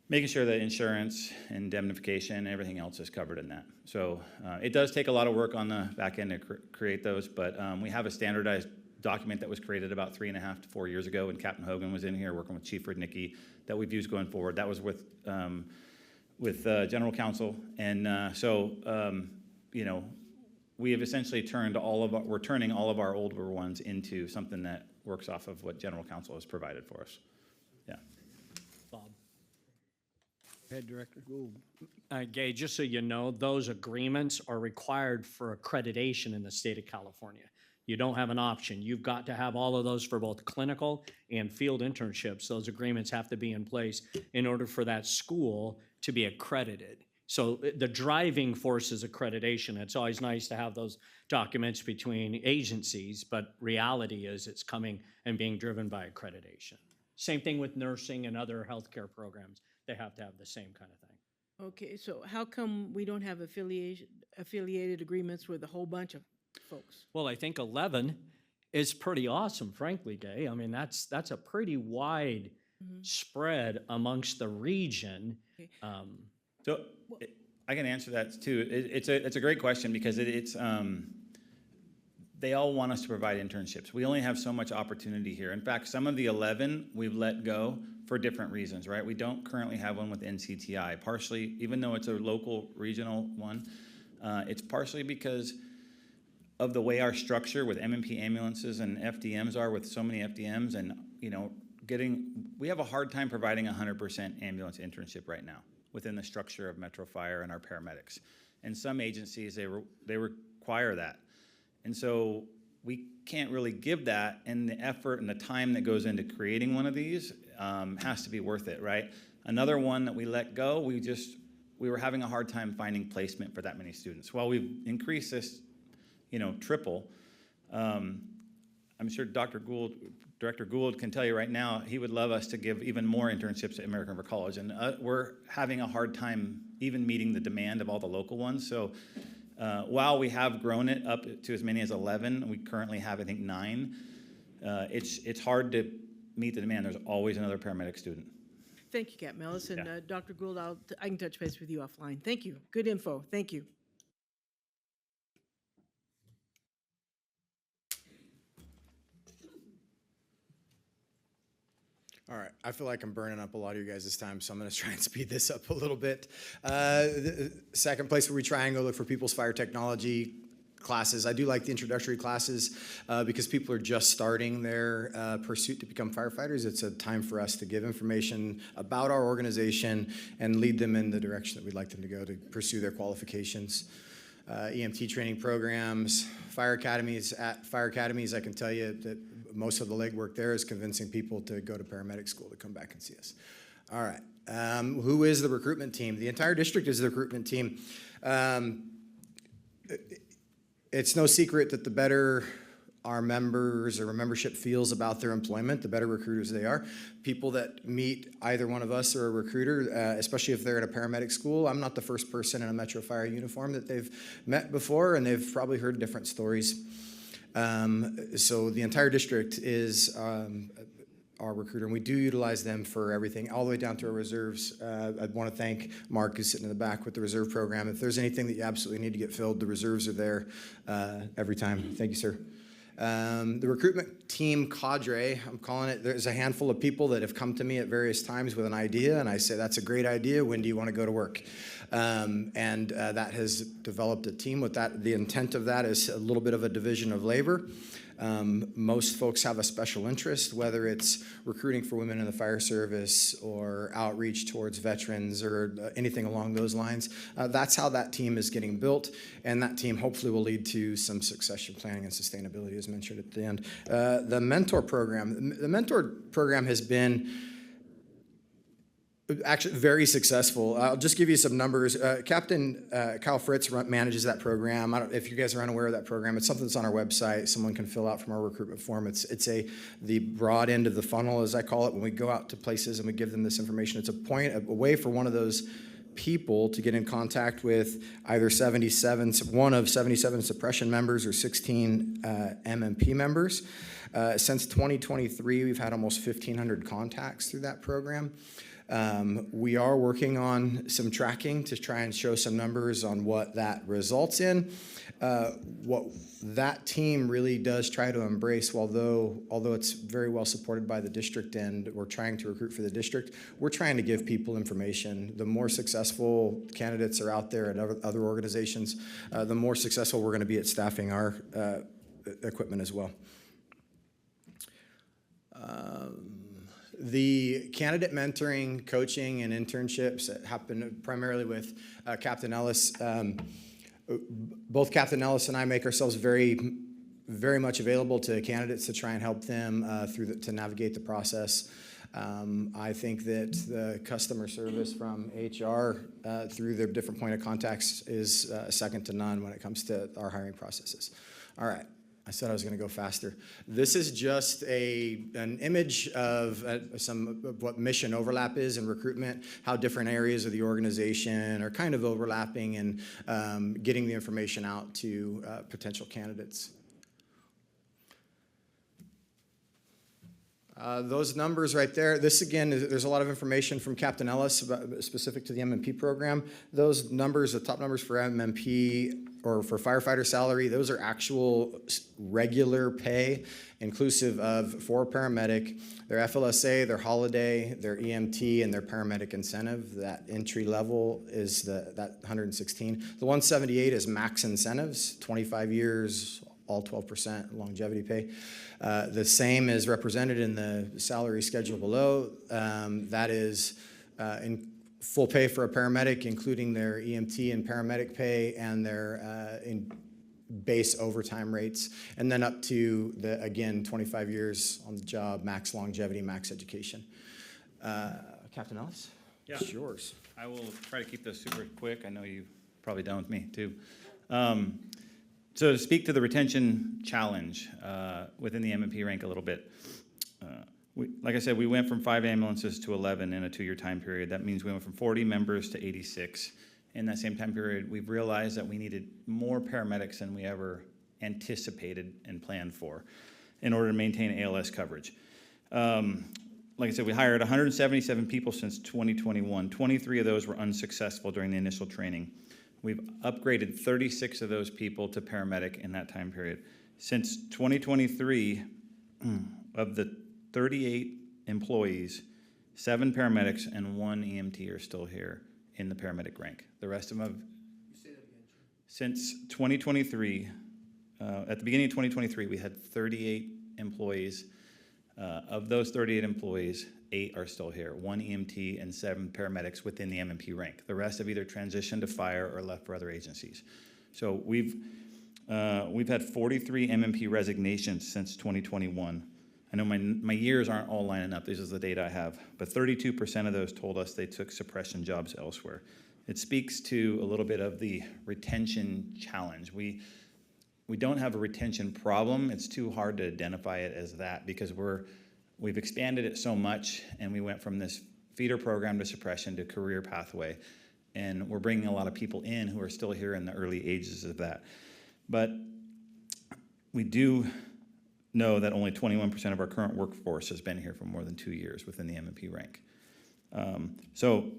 making sure that insurance, indemnification, and everything else is covered in that. So it does take a lot of work on the back end to create those, but we have a standardized document that was created about 3.5 to 4 years ago when Captain Hogan was in here working with Chief Rudnicki that we've used going forward. That was with General Counsel, and we have essentially we're turning all of our older ones into something that works off of what General Counsel has provided for us. Yeah. Bob. Head Director Gould. Gay, just so you know, those agreements are required for accreditation in the state of California. You don't have an option. You've got to have all of those for both clinical and field internships. Those agreements have to be in place in order for that school to be accredited. So the driving force is accreditation. It's always nice to have those documents between agencies, but reality is it's coming and being driven by accreditation. Same thing with nursing and other healthcare programs. They have to have the same kind of thing. Okay, so how come we don't have affiliated agreements with a whole bunch of folks? Well, I think 11 is pretty awesome, frankly, Gay. I mean, that's a pretty wide spread amongst the region. Okay. So I can answer that too. It's a great question because they all want us to provide internships. We only have so much opportunity here. In fact, some of the 11 we've let go for different reasons, right? We don't currently have one with NCTI, partially, even though it's a local regional one, it's partially because of the way our structure with MMP ambulances and FDMs are with so many FDMs and, we have a hard time providing 100% ambulance internship right now within the structure of Metro Fire and our paramedics. And some agencies, they require that. And so we can't really give that, and the effort and the time that goes into creating one of these has to be worth it, right? Another one that we let go, we were having a hard time finding placement for that many students. While we've increased this, triple, I'm sure Director Gould can tell you right now, he would love us to give even more internships at American River College. And we're having a hard time even meeting the demand of all the local ones. So while we have grown it up to as many as 11, we currently have, I think, 9. It's hard to meet the demand. There's always another paramedic student. Thank you, Captain Ellis. And Yeah. Dr. Gould, I can touch base with you offline. Thank you. Good info. Thank you. All right, I feel like I'm burning up a lot of you guys this time, so I'm gonna try and speed this up a little bit. The second place where we try and go look for people's fire technology classes. I do like the introductory classes because people are just starting their pursuit to become firefighters. It's a time for us to give information about our organization and lead them in the direction that we'd like them to go to pursue their qualifications. EMT training programs, fire academies. At fire academies, I can tell you that most of the legwork there is convincing people to go to paramedic school to come back and see us. All right, who is the recruitment team? The entire district is the recruitment team. It's no secret that the better our members or membership feels about their employment, the better recruiters they are. People that meet either one of us or a recruiter, especially if they're at a paramedic school, I'm not the first person in a Metro Fire uniform that they've met before, and they've probably heard different stories. So the entire district is our recruiter, and we do utilize them for everything, all the way down to our reserves. I'd want to thank Mark, who's sitting in the back with the reserve program. If there's anything that you absolutely need to get filled, the reserves are there every time. Thank you, sir. The recruitment team cadre, I'm calling it, there's a handful of people that have come to me at various times with an idea, and I say, that's a great idea, when do you want to go to work? That has developed a team with that. The intent of that is a little bit of a division of labor. Most folks have a special interest, whether it's recruiting for women in the fire service or outreach towards veterans or anything along those lines. That's how that team is getting built, and that team hopefully will lead to some succession planning and sustainability, as mentioned at the end. The mentor program has been actually very successful. I'll just give you some numbers. Captain Kyle Fritz manages that program. If you guys are unaware of that program, it's something that's on our website. Someone can fill out from our recruitment form. It's the broad end of the funnel, as I call it. When we go out to places and we give them this information, it's a way for one of those people to get in contact with either one of 77 suppression members or 16 MMP members. Since 2023, we've had almost 1,500 contacts through that program. We are working on some tracking to try and show some numbers on what that results in. What that team really does try to embrace, although it's very well supported by the district and we're trying to recruit for the district, we're trying to give people information. The more successful candidates are out there at other organizations, the more successful we're going to be at staffing our equipment as well. The candidate mentoring, coaching, and internships that happen primarily with Captain Ellis. Both Captain Ellis and I make ourselves very, very much available to candidates to try and help them to navigate the process. I think that the customer service from HR through their different point of contacts is second to none when it comes to our hiring processes. All right. I said I was going to go faster. This is just an image of what mission overlap is in recruitment, how different areas of the organization are kind of overlapping and getting the information out to potential candidates. Those numbers right there, this again, there's a lot of information from Captain Ellis specific to the MMP program. Those numbers, the top numbers for MMP or for firefighter salary, those are actual regular pay, inclusive of for paramedic, their FLSA, their holiday, their EMT, and their paramedic incentive. That entry level is that 116. The 178 is max incentives, 25 years, all 12% longevity pay. The same is represented in the salary schedule below. That is in full pay for a paramedic, including their EMT and paramedic pay and their base overtime rates. And then up to, again, 25 years on the job, max longevity, max education. Captain Ellis? Yeah. It's yours. I will try to keep this super quick. I know you've probably done with me too. So to speak to the retention challenge within the M&P rank a little bit, like I said, we went from 5 ambulances to 11 in a 2-year time period. That means we went from 40 members to 86. In that same time period, we've realized that we needed more paramedics than we ever anticipated and planned for in order to maintain ALS coverage. Like I said, we hired 177 people since 2021. 23 of those were unsuccessful during the initial training. We've upgraded 36 of those people to paramedic in that time period. Since 2023, of the 38 employees, 7 paramedics and 1 EMT are still here in the paramedic rank. The rest of them have, since 2023, at the beginning of 2023, we had 38 employees. Of those 38 employees, 8 are still here, 1 EMT and 7 paramedics within the M&P rank. The rest have either transitioned to fire or left for other agencies. So we've had 43 M&P resignations since 2021. I know my years aren't all lining up. This is the data I have. But 32% of those told us they took suppression jobs elsewhere. It speaks to a little bit of the retention challenge. We don't have a retention problem. It's too hard to identify it as that because we've expanded it so much, and we went from this feeder program to suppression to career pathway, and we're bringing a lot of people in who are still here in the early ages of that. But we do know that only 21% of our current workforce has been here for more than 2 years within the M&P rank. So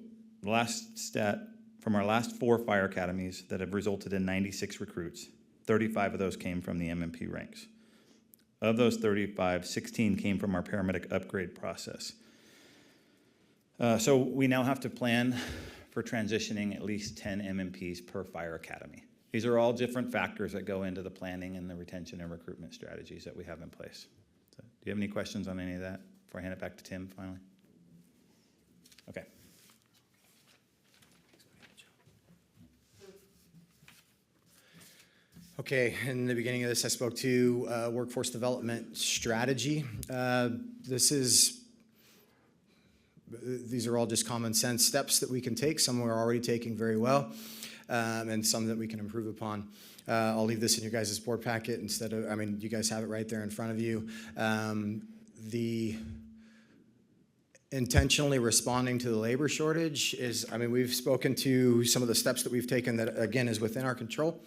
the last stat from our last 4 fire academies that have resulted in 96 recruits, 35 of those came from the M&P ranks. Of those 35, 16 came from our paramedic upgrade process. So we now have to plan for transitioning at least 10 M&Ps per fire academy. These are all different factors that go into the planning and the retention and recruitment strategies that we have in place. So, do you have any questions on any of that before I hand it back to Tim finally? Okay. Okay, in the beginning of this, I spoke to workforce development strategy. These are all just common sense steps that we can take. Some we're already taking very well, and some that we can improve upon. I'll leave this in your guys' board packet instead of, you guys have it right there in front of you. The intentionally responding to the labor shortage is, we've spoken to some of the steps that we've taken that, again, is within our control.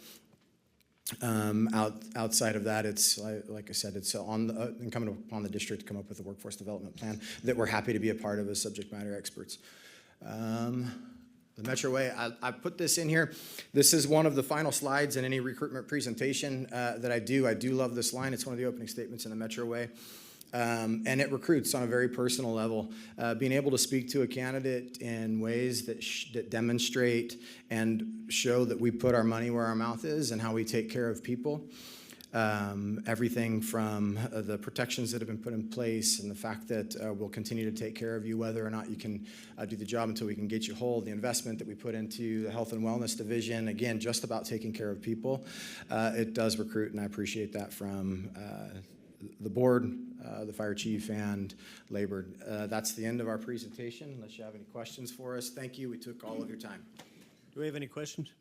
Outside of that, it's like I said, it's incumbent upon the district to come up with a workforce development plan that we're happy to be a part of as subject matter experts. The Metro Way, I put this in here. This is one of the final slides in any recruitment presentation that I do. I do love this line. It's one of the opening statements in the Metro Way. And it recruits on a very personal level. Being able to speak to a candidate in ways that demonstrate and show that we put our money where our mouth is and how we take care of people. Everything from the protections that have been put in place and the fact that we'll continue to take care of you whether or not you can do the job until we can get you whole, the investment that we put into the health and wellness division, again, just about taking care of people. It does recruit, and I appreciate that from the board, the fire chief, and labor. That's the end of our presentation, unless you have any questions for us. Thank you. We took all of your time. Do we have any questions?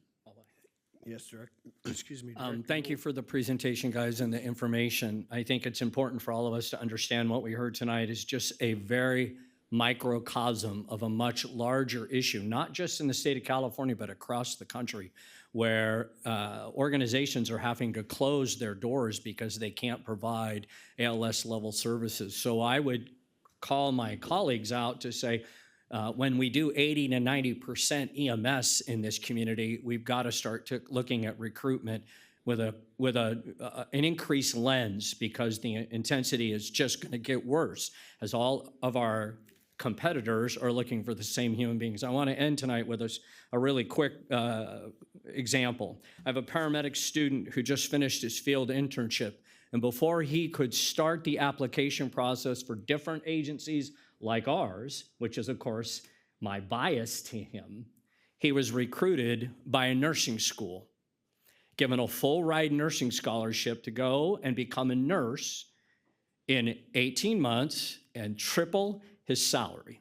Yes, Director. Excuse me, Director. Thank you for the presentation, guys, and the information. I think it's important for all of us to understand what we heard tonight is just a very microcosm of a much larger issue, not just in the state of California, but across the country, where organizations are having to close their doors because they can't provide ALS-level services. So I would call my colleagues out to say, when we do 80 to 90% EMS in this community, we've got to start looking at recruitment with an increased lens, because the intensity is just going to get worse as all of our competitors are looking for the same human beings. I want to end tonight with a really quick example. I have a paramedic student who just finished his field internship, and before he could start the application process for different agencies like ours, which is, of course, my bias to him, he was recruited by a nursing school, given a full ride nursing scholarship to go and become a nurse in 18 months and triple his salary.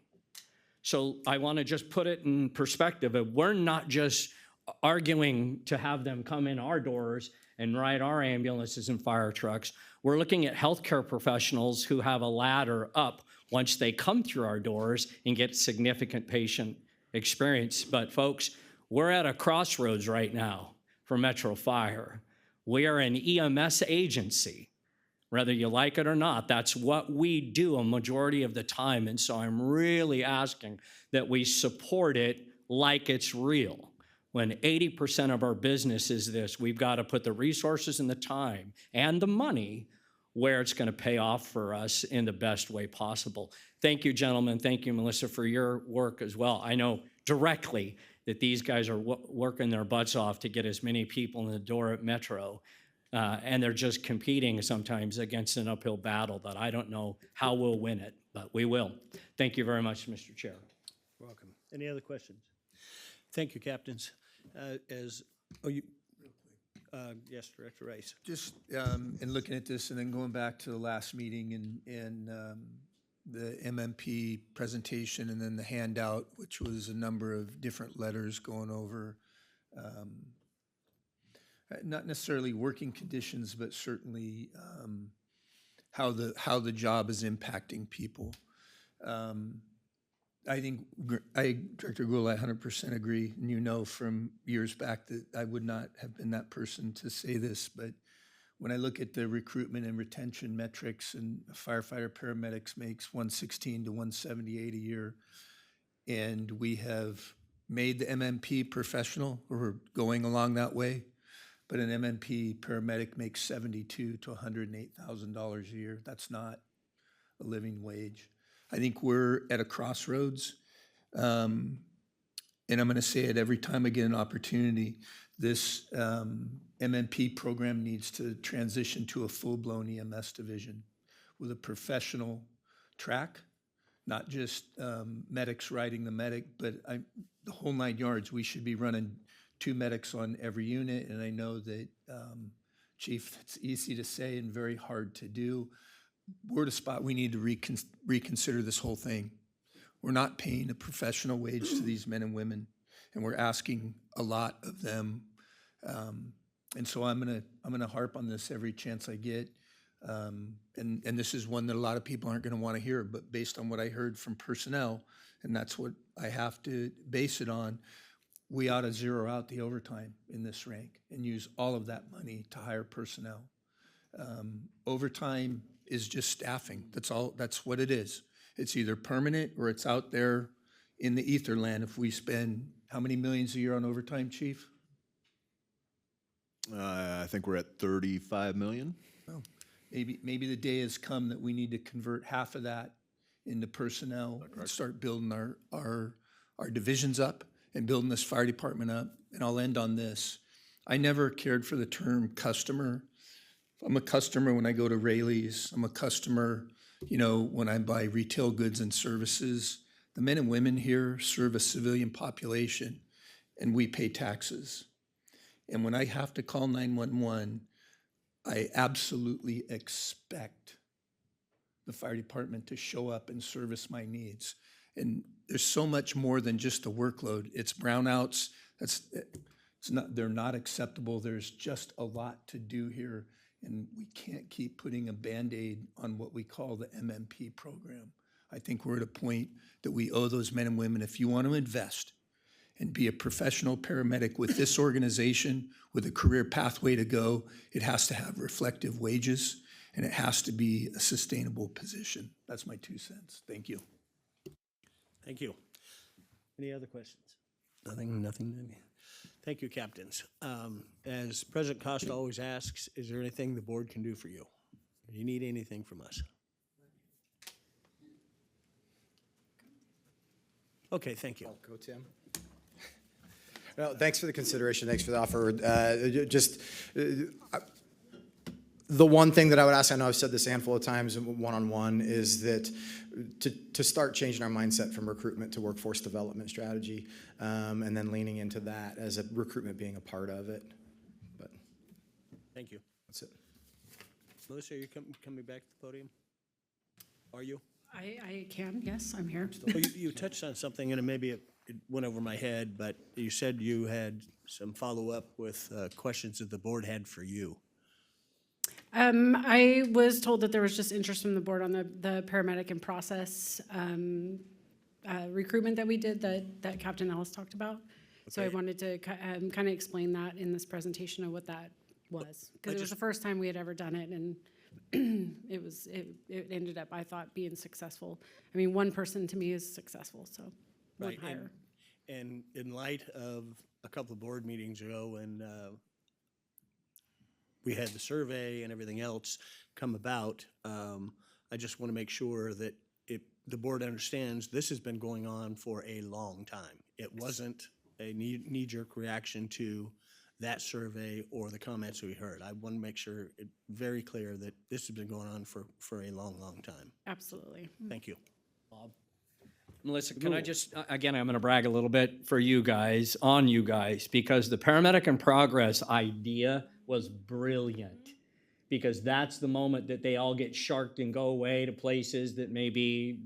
So I want to just put it in perspective. We're not just arguing to have them come in our doors and ride our ambulances and fire trucks. We're looking at healthcare professionals who have a ladder up once they come through our doors and get significant patient experience. But folks, we're at a crossroads right now for Metro Fire. We are an EMS agency. Whether you like it or not, that's what we do a majority of the time. And so I'm really asking that we support it like it's real. When 80% of our business is this, we've got to put the resources and the time and the money where it's going to pay off for us in the best way possible. Thank you, gentlemen. Thank you, Melissa, for your work as well. I know directly that these guys are working their butts off to get as many people in the door at Metro. And they're just competing sometimes against an uphill battle that I don't know how we'll win it, but we will. Thank you very much, Mr. Chair. Welcome. Any other questions? Thank you, captains. Yes, Director Rice. Just in looking at this and then going back to the last meeting and the MMP presentation and then the handout, which was a number of different letters going over not necessarily working conditions, but certainly how the job is impacting people. I think Director Gould, I 100% agree, and you know from years back that I would not have been that person to say this, but when I look at the recruitment and retention metrics, and a firefighter paramedics makes 116 to 178 a year, and we have made the MMP professional, or we're going along that way, but an MMP paramedic makes $72,000 to $108,000 a year. That's not a living wage. I think we're at a crossroads, and I'm going to say it every time I get an opportunity. This MMP program needs to transition to a full-blown EMS division with a professional track, not just medics riding the medic, but the whole 9 yards. We should be running 2 medics on every unit, and I know that, Chief, it's easy to say and very hard to do. We're at a spot we need to reconsider this whole thing. We're not paying a professional wage to these men and women, and we're asking a lot of them. And so I'm gonna harp on this every chance I get. And this is one that a lot of people aren't gonna wanna hear, but based on what I heard from personnel, and that's what I have to base it on, we ought to zero out the overtime in this rank and use all of that money to hire personnel. Overtime is just staffing. That's what it is. It's either permanent or it's out there in the ether land. If we spend how many millions a year on overtime, Chief? I think we're at 35 million. Oh, maybe the day has come that we need to convert half of that into personnel and start building our divisions up and building this fire department up. And I'll end on this. I never cared for the term customer. I'm a customer when I go to Rayleigh's. I'm a customer, when I buy retail goods and services. The men and women here serve a civilian population, and we pay taxes. And when I have to call 911, I absolutely expect the fire department to show up and service my needs. And there's so much more than just the workload. It's brownouts. They're not acceptable. There's just a lot to do here. And we can't keep putting a Band-Aid on what we call the MMP program. I think we're at a point that we owe those men and women, if you want to invest and be a professional paramedic with this organization, with a career pathway to go, it has to have reflective wages, and it has to be a sustainable position. That's my 2 cents. Thank you. Thank you. Any other questions? Nothing. Thank you, captains. As President Costa always asks, is there anything the board can do for you? Do you need anything from us? Okay, thank you. I'll go, Tim. No, thanks for the consideration. Thanks for the offer. The one thing that I would ask, I know I've said this a handful of times one-on-one, is that to start changing our mindset from recruitment to workforce development strategy, and then leaning into that as a recruitment being a part of it. But Thank you. that's it. Melissa, are you coming back to the podium? Are you? I can, yes, I'm here. Well, you touched on something, and maybe it went over my head, but you said you had some follow-up with questions that the board had for you. I was told that there was just interest from the board on the paramedic and process recruitment that we did that Captain Ellis talked about. So I Okay. wanted to kind of explain that in this presentation of what that was. Because it was the first time we had ever done it, and it ended up, I thought, being successful. I mean, one person to me is successful, so one Right, hire. And in light of a couple of board meetings ago, when we had the survey and everything else come about, I just want to make sure that the board understands this has been going on for a long time. It wasn't a knee-jerk reaction to that survey or the comments we heard. I want to make sure it very clear that this has been going on for a long, long time. Absolutely. Thank you. Melissa, can I just, again, I'm going to brag a little bit for you guys, on you guys, because the Paramedic in Progress idea was brilliant. Because that's the moment that they all get sharked and go away to places that may be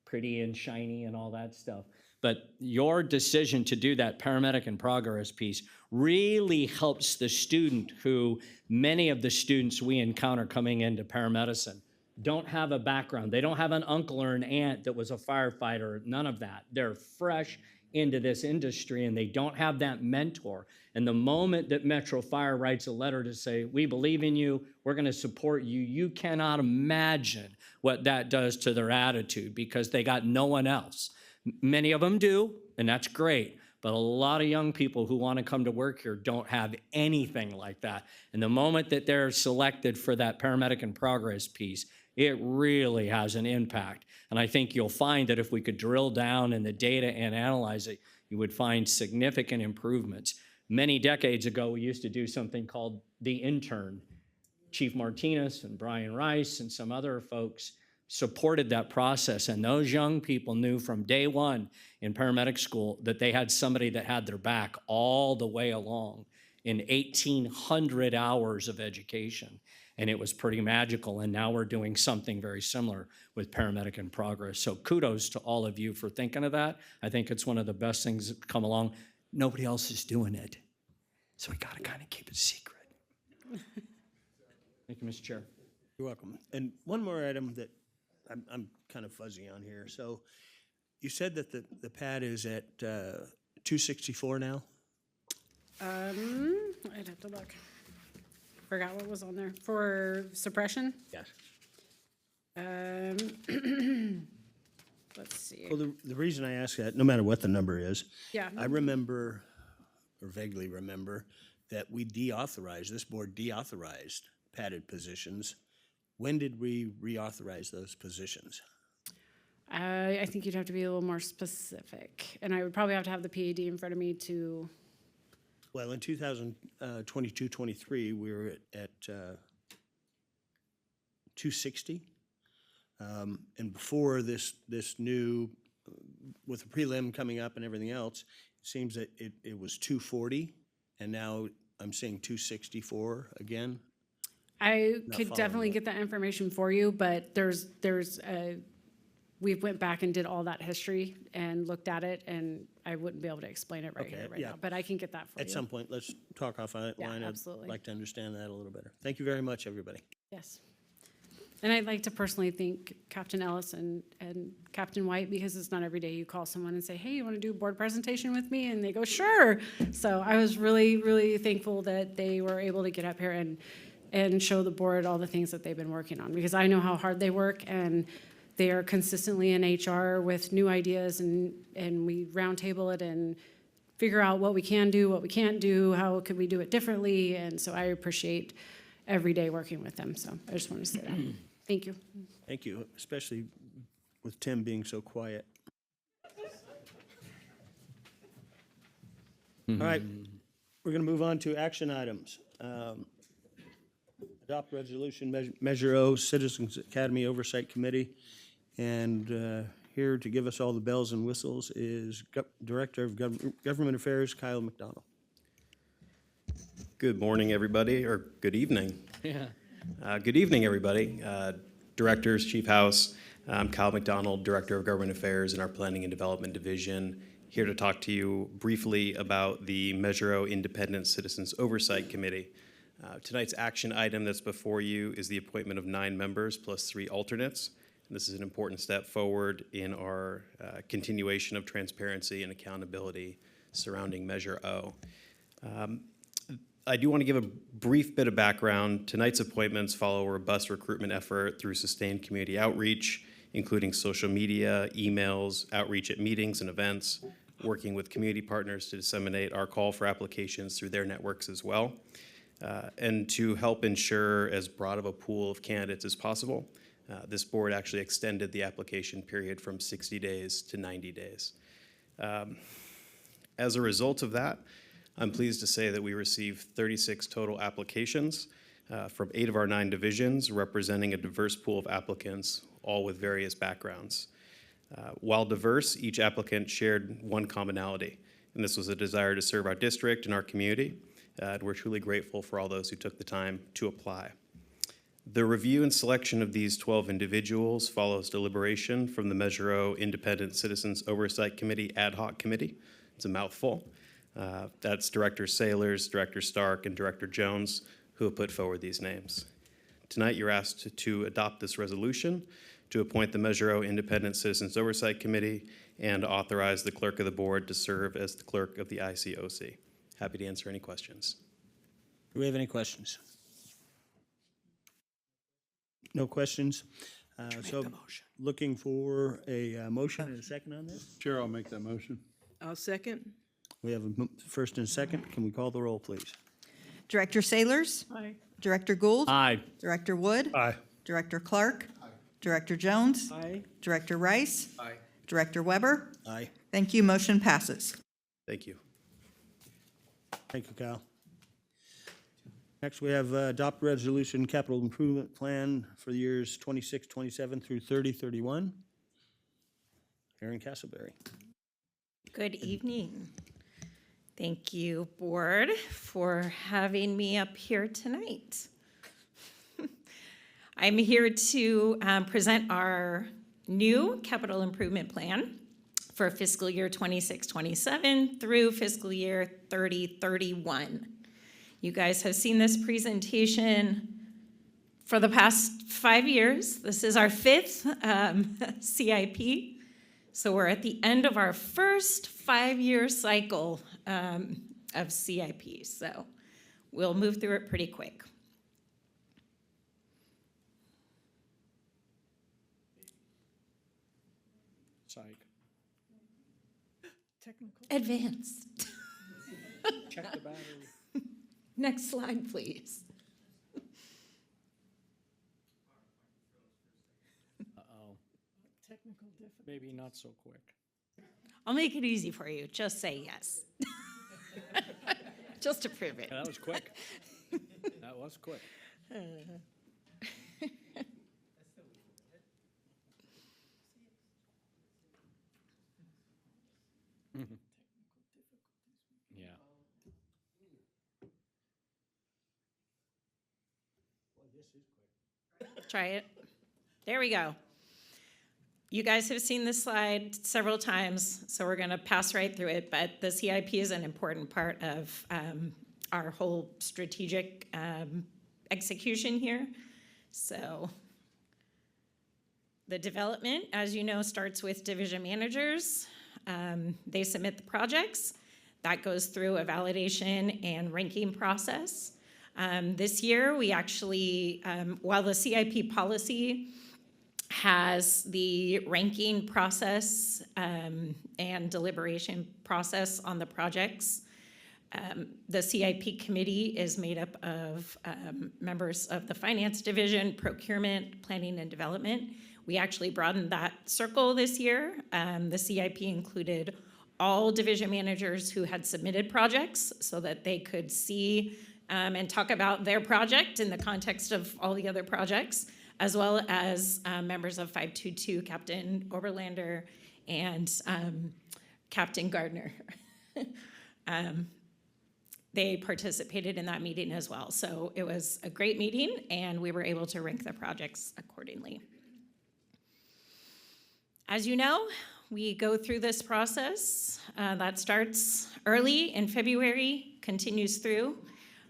pretty and shiny and all that stuff. But your decision to do that Paramedic in Progress piece really helps the student who, many of the students we encounter coming into paramedicine don't have a background. They don't have an uncle or an aunt that was a firefighter, none of that. They're fresh into this industry and they don't have that mentor. And the moment that Metro Fire writes a letter to say, we believe in you, we're gonna support you, you cannot imagine what that does to their attitude because they got no one else. Many of them do, and that's great. But a lot of young people who want to come to work here don't have anything like that. And the moment that they're selected for that Paramedic in Progress piece, it really has an impact. And I think you'll find that if we could drill down in the data and analyze it, you would find significant improvements. Many decades ago, we used to do something called the intern. Chief Martinez and Brian Rice and some other folks supported that process. And those young people knew from day one in paramedic school that they had somebody that had their back all the way along in 1,800 hours of education. And it was pretty magical. And now we're doing something very similar with Paramedic in Progress. So kudos to all of you for thinking of that. I think it's one of the best things that come along. Nobody else is doing it. So we gotta kind of keep it secret. Thank you, Mr. Chair. You're welcome. And one more item that I'm kind of fuzzy on here. So you said that the pad is at 264 now? I'd have to look. Forgot what was on there. For suppression? Yes. Let's see. Well, the reason I ask that, no matter what the number is, Yeah. I remember, or vaguely remember, that we deauthorized, this board deauthorized padded positions. When did we reauthorize those positions? I think you'd have to be a little more specific, and I would probably have to have the PAD in front of me to, Well, in 2022-23, we were at 260. And before this new, with the prelim coming up and everything else, it seems that it was 240, and now I'm seeing 264 again. I Not could following definitely that. get that information for you, but we went back and did all that history and looked at it, and I wouldn't be able to explain it right Okay, here, right yeah. now, but I can get that for you. At some point, let's talk offline. Yeah, I'd absolutely. like to understand that a little better. Thank you very much, everybody. Yes. And I'd like to personally thank Captain Ellis and Captain White, because it's not every day you call someone and say, hey, you want to do a board presentation with me? And they go, sure. So I was really, really thankful that they were able to get up here and show the board all the things that they've been working on, because I know how hard they work, and they are consistently in HR with new ideas, and we roundtable it and figure out what we can do, what we can't do, how could we do it differently. And so I appreciate every day working with them. So I just want to say that. Thank you. Thank you, especially with Tim being so quiet. All right, we're going to move on to action items. Adopt resolution Measure O, Citizens Academy Oversight Committee. And here to give us all the bells and whistles is Director of Government Affairs, Kyle McDonald. Good morning, everybody, or good evening. Yeah. Good evening, everybody. Directors, Chief House, I'm Kyle McDonald, Director of Government Affairs in our Planning and Development Division, here to talk to you briefly about the Measure O Independent Citizens Oversight Committee. Tonight's action item that's before you is the appointment of 9 members plus 3 alternates. And this is an important step forward in our continuation of transparency and accountability surrounding Measure O. I do want to give a brief bit of background. Tonight's appointments follow a robust recruitment effort through sustained community outreach, including social media, emails, outreach at meetings and events, working with community partners to disseminate our call for applications through their networks as well, and to help ensure as broad of a pool of candidates as possible. This board actually extended the application period from 60 days to 90 days. As a result of that, I'm pleased to say that we received 36 total applications from 8 of our 9 divisions, representing a diverse pool of applicants, all with various backgrounds. While diverse, each applicant shared one commonality, and this was a desire to serve our district and our community. And we're truly grateful for all those who took the time to apply. The review and selection of these 12 individuals follows deliberation from the Measure O Independent Citizens Oversight Committee Ad Hoc Committee. It's a mouthful. That's Director Sailors, Director Stark, and Director Jones who have put forward these names. Tonight, you're asked to adopt this resolution to appoint the Measure O Independent Citizens Oversight Committee and authorize the clerk of the board to serve as the clerk of the ICOC. Happy to answer any questions. Do we have any questions? No questions? So looking for a motion and a second on this? Chair, I'll make that motion. I'll second. We have a first and a second. Can we call the roll, please? Director Sailors? Aye. Director Gould? Aye. Director Wood? Aye. Director Clark? Director Jones? Aye. Director Rice? Aye. Director Weber? Aye. Thank you. Motion passes. Thank you. Thank you, Kyle. Next, we have adopt resolution capital improvement plan for the years 26-27 through 30-31. Erin Castleberry. Good evening. Thank you, board, for having me up here tonight. I'm here to present our new capital improvement plan for fiscal year 26-27 through fiscal year 30-31. You guys have seen this presentation for the past 5 years. This is our 5th CIP. So we're at the end of our first 5-year cycle of CIP. So we'll move through it pretty quick. Psych. Technical. Advanced. Check the battery. Next slide, please. Uh-oh. Technical difficulty. Maybe not so quick. I'll make it easy for you. Just say yes. Just to prove it. Yeah, that was quick. That was quick. Yeah. Try it. There we go. You guys have seen this slide several times, so we're going to pass right through it, but the CIP is an important part of our whole strategic execution here. So the development, as you know, starts with division managers. They submit the projects. That goes through a validation and ranking process. This year, we actually, while the CIP policy has the ranking process and deliberation process on the projects, the CIP committee is made up of members of the finance division, procurement, planning and development. We actually broadened that circle this year. The CIP included all division managers who had submitted projects so that they could see and talk about their project in the context of all the other projects, as well as members of 522, Captain Oberlander and Captain Gardner. They participated in that meeting as well. So it was a great meeting, and we were able to rank the projects accordingly. As you know, we go through this process that starts early in February, continues through.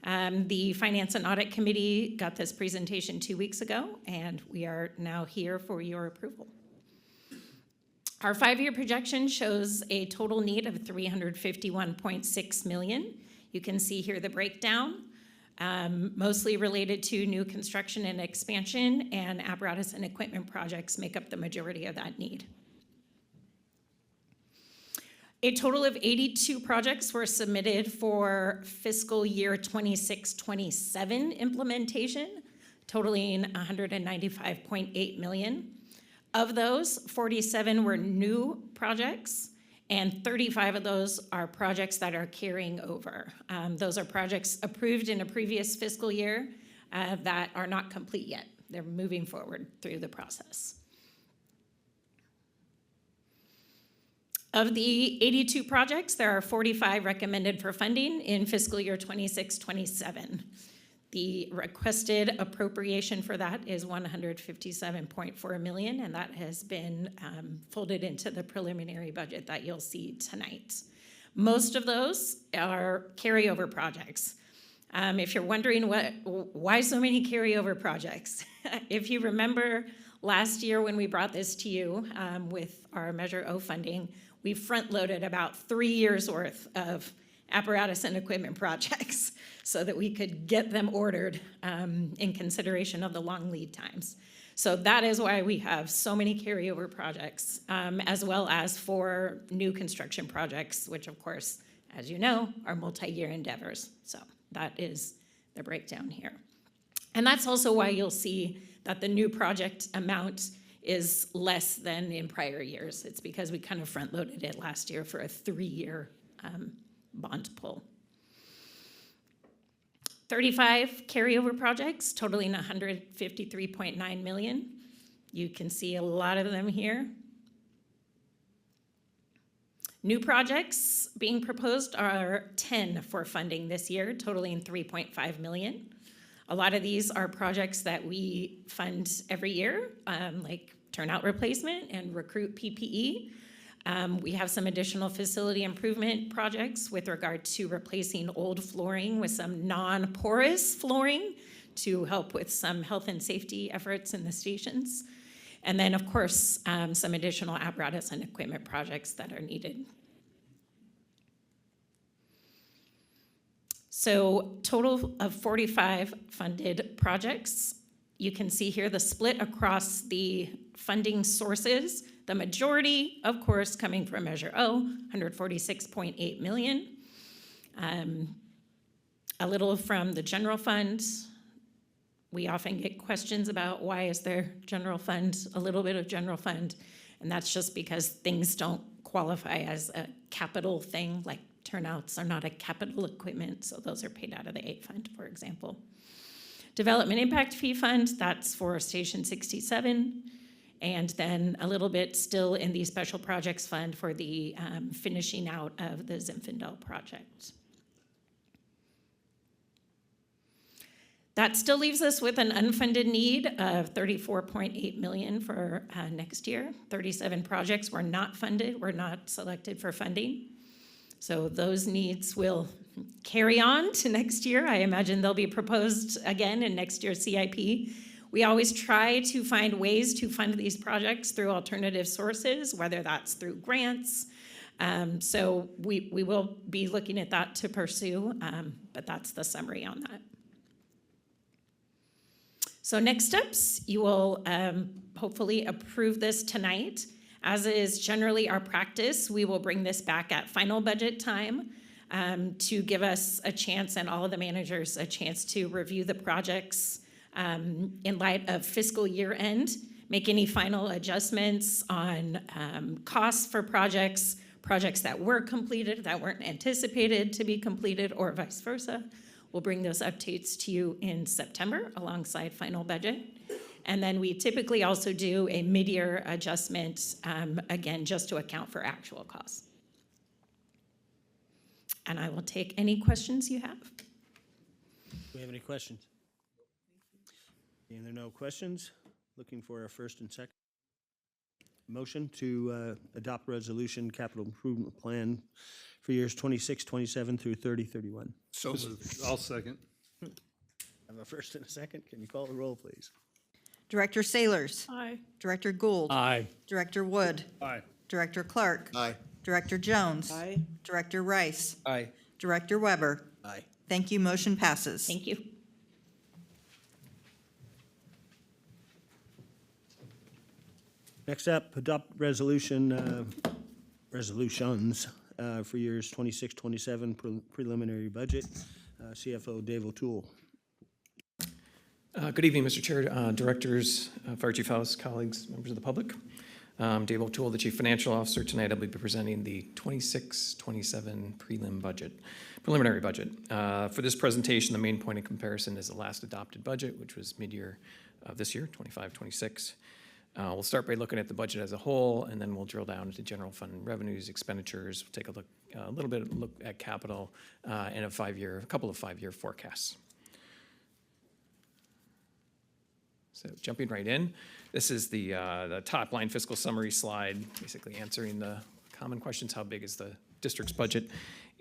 The Finance and Audit Committee got this presentation 2 weeks ago, and we are now here for your approval. Our 5-year projection shows a total need of $351.6 million. You can see here the breakdown, mostly related to new construction and expansion, and apparatus and equipment projects make up the majority of that need. A total of 82 projects were submitted for fiscal year 26-27 implementation, totaling $195.8 million. Of those, 47 were new projects, and 35 of those are projects that are carrying over. Those are projects approved in a previous fiscal year that are not complete yet. They're moving forward through the process. Of the 82 projects, there are 45 recommended for funding in fiscal year 26-27. The requested appropriation for that is $157.4 million, and that has been folded into the preliminary budget that you'll see tonight. Most of those are carryover projects. If you're wondering why so many carryover projects, if you remember last year when we brought this to you with our Measure O funding, we front-loaded about 3 years' worth of apparatus and equipment projects so that we could get them ordered in consideration of the long lead times. So that is why we have so many carryover projects, as well as 4 new construction projects, which of course, as you know, are multi-year endeavors. So that is the breakdown here. And that's also why you'll see that the new project amount is less than in prior years. It's because we kind of front-loaded it last year for a 3-year bond pull. 35 carryover projects totaling $153.9 million. You can see a lot of them here. New projects being proposed are 10 for funding this year, totaling $3.5 million. A lot of these are projects that we fund every year, like turnout replacement and recruit PPE. We have some additional facility improvement projects with regard to replacing old flooring with some non-porous flooring to help with some health and safety efforts in the stations. And then, of course, some additional apparatus and equipment projects that are needed. So total of 45 funded projects. You can see here the split across the funding sources. The majority, of course, coming from Measure O, $146.8 million. A little from the general fund. We often get questions about why is there general fund, a little bit of general fund, and that's just because things don't qualify as a capital thing, like turnouts are not a capital equipment, so those are paid out of the 8 fund, for example. Development Impact Fee Fund, that's for Station 67. And then a little bit still in the Special Projects Fund for the finishing out of the Zinfandel project. That still leaves us with an unfunded need of $34.8 million for next year. 37 projects were not funded, were not selected for funding. So those needs will carry on to next year. I imagine they'll be proposed again in next year's CIP. We always try to find ways to fund these projects through alternative sources, whether that's through grants. So we will be looking at that to pursue, but that's the summary on that. So next steps, you will hopefully approve this tonight. As is generally our practice, we will bring this back at final budget time to give us a chance and all of the managers a chance to review the projects in light of fiscal year end, make any final adjustments on costs for projects that were completed, that weren't anticipated to be completed, or vice versa. We'll bring those updates to you in September alongside final budget. And then we typically also do a mid-year adjustment, again, just to account for actual costs. And I will take any questions you have. Do we have any questions? And there are no questions. Looking for a first and second. motion to adopt resolution capital improvement plan for years 26, 27 through 30, 31. So moved. I'll second. I have a first and a second. Can you call the roll, please? Director Sailors. Aye. Director Gould. Aye. Director Wood. Aye. Director Clark. Aye. Director Jones. Aye. Director Rice. Aye. Director Weber. Aye. Thank you, motion passes. Thank you. Next up, adopt resolutions for years 26, 27 preliminary budget. CFO Dave O'Toole. Good evening, Mr. Chair, directors, Fire Chief House, colleagues, members of the public. Dave O'Toole, the Chief Financial Officer. Tonight I'll be presenting the 26-27 preliminary budget. For this presentation, the main point of comparison is the last adopted budget, which was mid-year of this year, 25-26. We'll start by looking at the budget as a whole, and then we'll drill down into general fund revenues, expenditures. We'll take a little bit look at capital and a couple of five-year forecasts. So jumping right in, this is the top line fiscal summary slide, basically answering the common questions: how big is the district's budget,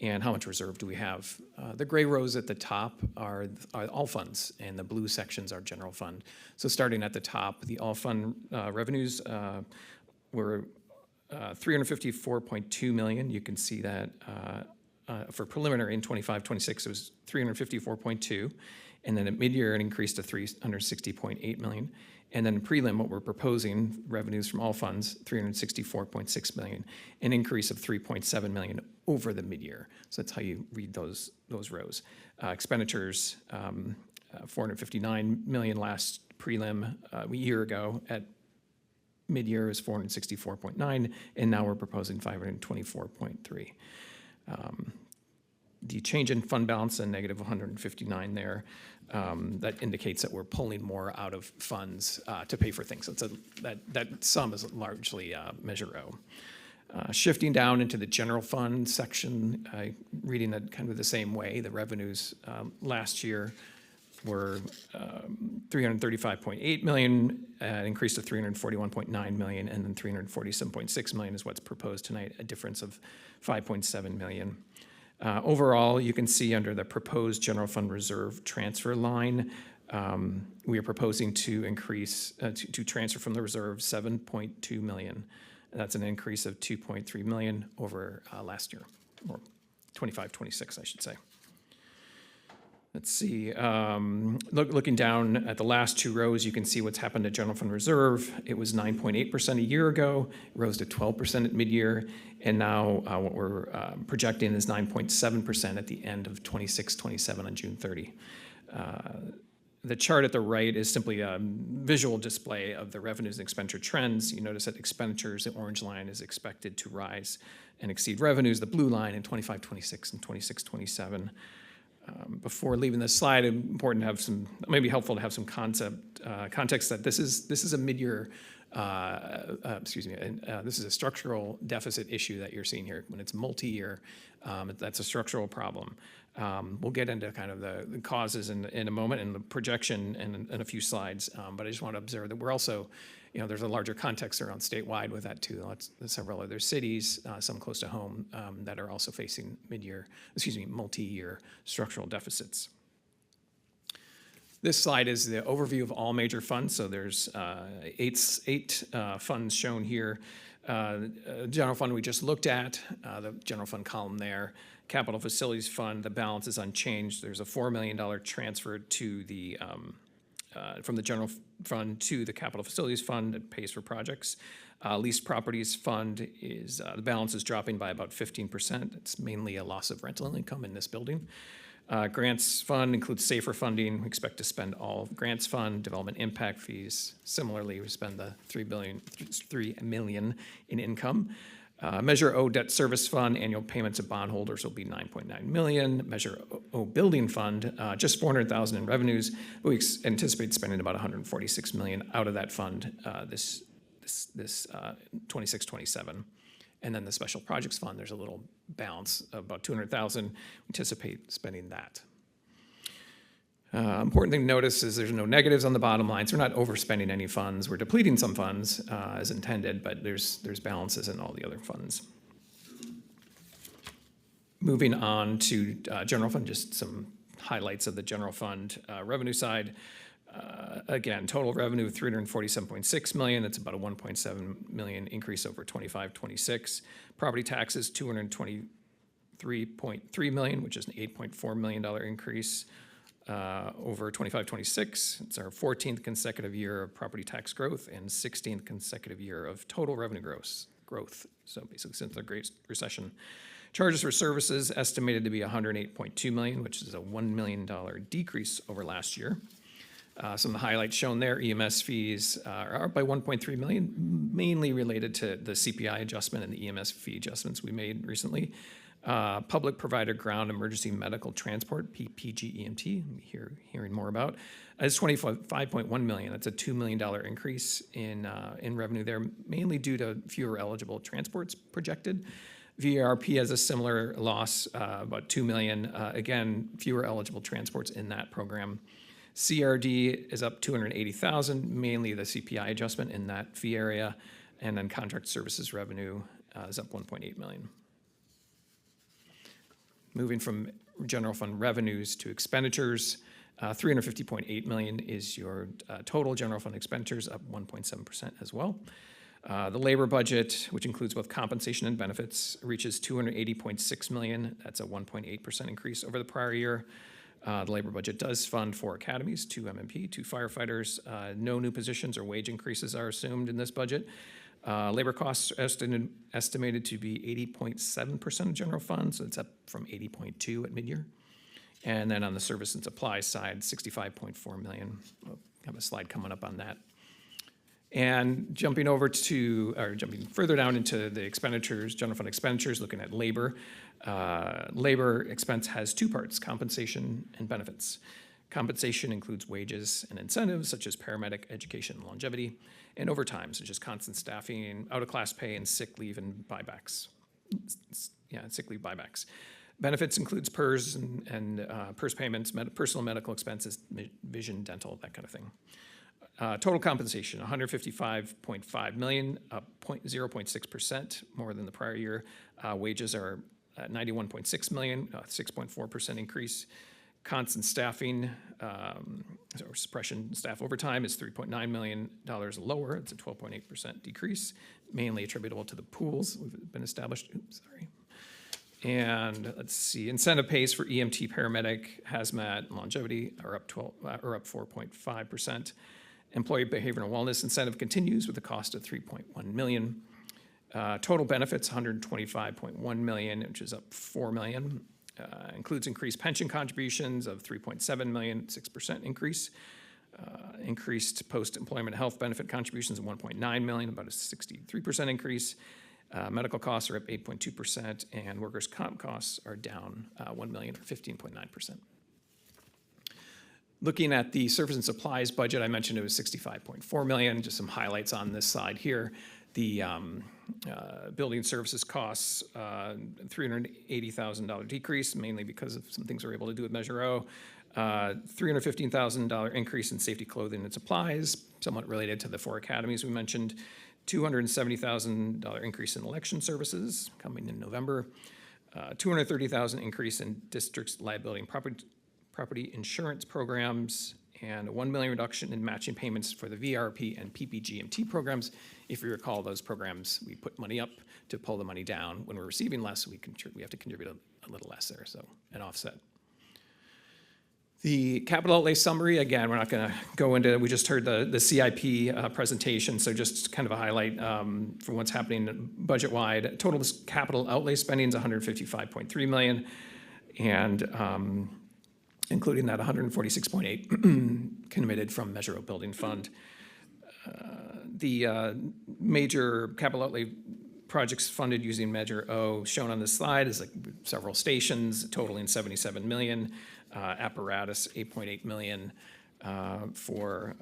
and how much reserve do we have? The gray rows at the top are all funds, and the blue sections are general fund. So starting at the top, the all fund revenues were $354.2 million. You can see that for preliminary in 25-26, it was 354.2. And then at mid-year, it increased to $360.8 million. And then prelim, what we're proposing, revenues from all funds, $364.6 million, an increase of $3.7 million over the mid-year. So that's how you read those rows. Expenditures, $459 million last prelim a year ago. At mid-year is $464.9, and now we're proposing $524.3. The change in fund balance, a negative 159 there, that indicates that we're pulling more out of funds to pay for things. So that sum is largely Measure O. Shifting down into the general fund section, reading that kind of the same way, the revenues last year were $335.8 million, increased to $341.9 million, and then $347.6 million is what's proposed tonight, a difference of $5.7 million. Overall, you can see under the proposed general fund reserve transfer line, we are proposing to increase, to transfer from the reserve $7.2 million. That's an increase of $2.3 million over last year, or 25-26, I should say. Let's see, looking down at the last two rows, you can see what's happened to general fund reserve. It was 9.8% a year ago, it rose to 12% at mid-year, and now what we're projecting is 9.7% at the end of 26-27 on June 30. The chart at the right is simply a visual display of the revenues and expenditure trends. You notice that expenditures, the orange line, is expected to rise and exceed revenues, the blue line, in 25-26 and 26-27. Before leaving this slide, it's important to have some, maybe helpful to have some context that this is a mid-year, this is a structural deficit issue that you're seeing here. When it's multi-year, that's a structural problem. We'll get into kind of the causes in a moment and the projection in a few slides, but I just want to observe that we're also, there's a larger context around statewide with that too. There's several other cities, some close to home, that are also facing multi-year structural deficits. This slide is the overview of all major funds. So there's eight funds shown here. General fund we just looked at, the general fund column there. Capital Facilities Fund, the balance is unchanged. There's a $4 million transfer to the from the general fund to the Capital Facilities Fund that pays for projects. Leased Properties Fund is, the balance is dropping by about 15%. It's mainly a loss of rental income in this building. Grants Fund includes SAFER funding. We expect to spend all of Grants Fund, development impact fees. Similarly, we spend the $3 million in income. Measure O Debt Service Fund, annual payments of bondholders will be $9.9 million. Measure O Building Fund, just $400,000 in revenues. We anticipate spending about $146 million out of that fund this 26-27. And then the Special Projects Fund, there's a little balance of about $200,000. We anticipate spending that. Important thing to notice is there's no negatives on the bottom line, so we're not overspending any funds. We're depleting some funds as intended, but there's balances in all the other funds. Moving on to general fund, just some highlights of the general fund revenue side. Again, total revenue of $347.6 million. That's about a $1.7 million increase over 25-26. Property taxes, $223.3 million, which is an $8.4 million increase over 25-26. It's our 14th consecutive year of property tax growth and 16th consecutive year of total revenue growth. So basically since the Great Recession. Charges for services estimated to be $108.2 million, which is a $1 million decrease over last year. Some of the highlights shown there, EMS fees are up by $1.3 million, mainly related to the CPI adjustment and the EMS fee adjustments we made recently. Public provider ground emergency medical transport, PPG-EMT, hearing more about, is $25.1 million. That's a $2 million increase in revenue there, mainly due to fewer eligible transports projected. VRP has a similar loss, about $2 million. Again, fewer eligible transports in that program. CRD is up $280,000, mainly the CPI adjustment in that fee area, and then contract services revenue is up $1.8 million. Moving from general fund revenues to expenditures, $350.8 million is your total general fund expenditures, up 1.7% as well. The labor budget, which includes both compensation and benefits, reaches $280.6 million. That's a 1.8% increase over the prior year. The labor budget does fund 4 academies, 2 MMP, 2 firefighters. No new positions or wage increases are assumed in this budget. Labor costs are estimated to be 80.7% of general fund, so it's up from 80.2 at midyear. And then on the service and supply side, $65.4 million. We'll have a slide coming up on that. And jumping further down into the expenditures, general fund expenditures, looking at labor. Labor expense has 2 parts, compensation and benefits. Compensation includes wages and incentives such as paramedic, education, and longevity, and overtime, such as constant staffing, out-of-class pay, and sick leave and buybacks. Sick leave buybacks. Benefits includes PERS and PERS payments, personal medical expenses, vision, dental, that kind of thing. Total compensation, $155.5 million, up 0.6% more than the prior year. Wages are at $91.6 million, 6.4% increase. Constant staffing, or suppression staff overtime is $3.9 million lower. It's a 12.8% decrease, mainly attributable to the pools we've been established. And let's see, incentive pays for EMT, paramedic, hazmat, and longevity are up 4.5%. Employee behavior and wellness incentive continues with a cost of $3.1 million. Total benefits, $125.1 million, which is up $4 million. Includes increased pension contributions of $3.7 million, 6% increase. Increased post-employment health benefit contributions of $1.9 million, about a 63% increase. Medical costs are up 8.2%, and workers' comp costs are down $1 million, or 15.9%. Looking at the service and supplies budget, I mentioned it was $65.4 million. Just some highlights on this side here. The building services costs, $380,000 decrease, mainly because of some things we're able to do with Measure O. $315,000 increase in safety clothing and supplies, somewhat related to the 4 academies we mentioned. $270,000 increase in election services coming in November. $230,000 increase in district's liability and property insurance programs, and a $1 million reduction in matching payments for the VRP and PPG-EMT programs. If you recall, those programs, we put money up to pull the money down. When we're receiving less, we have to contribute a little less there, so an offset. The capital outlay summary, again, we're not going to go into, we just heard the CIP presentation, so just kind of a highlight for what's happening budget-wide. Total capital outlay spending is $155.3 million, and including that $146.8 committed from Measure O Building Fund. The major capital outlay projects funded using Measure O shown on this slide is like several stations totaling $77 million, apparatus $8.8 million for